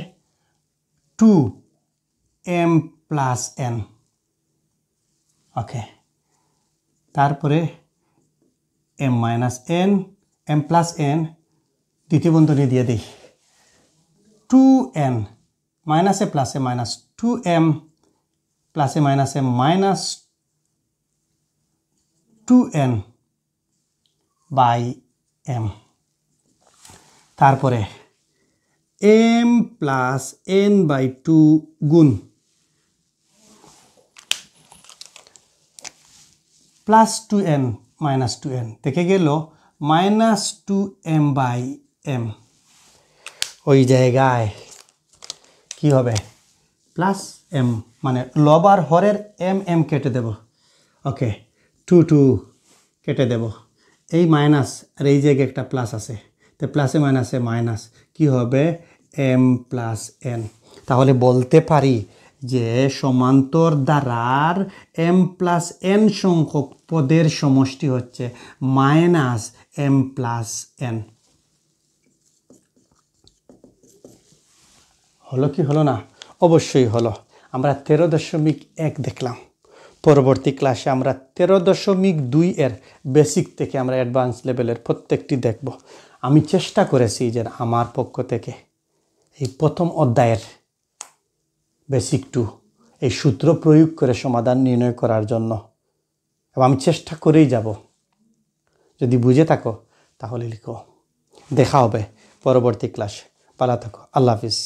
2m প্লাস n। ওকে, তারপরে m minus n, m plus n দ্বিতীয় বন্ধনী দিয়ে দিই, 2n মাইনাসে প্লাসে মাইনাস 2m প্লাসে মাইনাসে মাইনাস 2n বাই m, তারপরে m প্লাস n বাই 2 গুণ প্লাস 2n মাইনাস 2n থেকে গেল মাইনাস 2m বাই m। ওই জায়গায় কি হবে, প্লাস m, মানে লব আর হরের m কেটে দেব। ওকে, 2 কেটে দেব, এই মাইনাস আর এই জায়গায় একটা প্লাস আছে, তো প্লাসে মাইনাসে মাইনাস কি হবে, m প্লাস n। তাহলে বলতে পারি যে সমান্তর ধারার m প্লাস n সংখ্যক পদের সমষ্টি হচ্ছে মাইনাস m প্লাস n। হলো কি হলো না? অবশ্যই হলো। আমরা 13.1 দেখলাম। পরবর্তী ক্লাসে আমরা 13.2 এর বেসিক থেকে আমরা অ্যাডভান্স লেভেলের প্রত্যেকটি দেখব। আমি চেষ্টা করেছি যে আমার পক্ষ থেকে এই প্রথম অধ্যায়ের বেসিক 2 এই সূত্র প্রয়োগ করে সমাধান নির্ণয় করার জন্য, এবং আমি চেষ্টা করেই যাব। যদি বুঝে থাকো তাহলে লিখো। দেখা হবে পরবর্তী ক্লাসে। ভালো থাকো। আল্লাহ হাফিজ।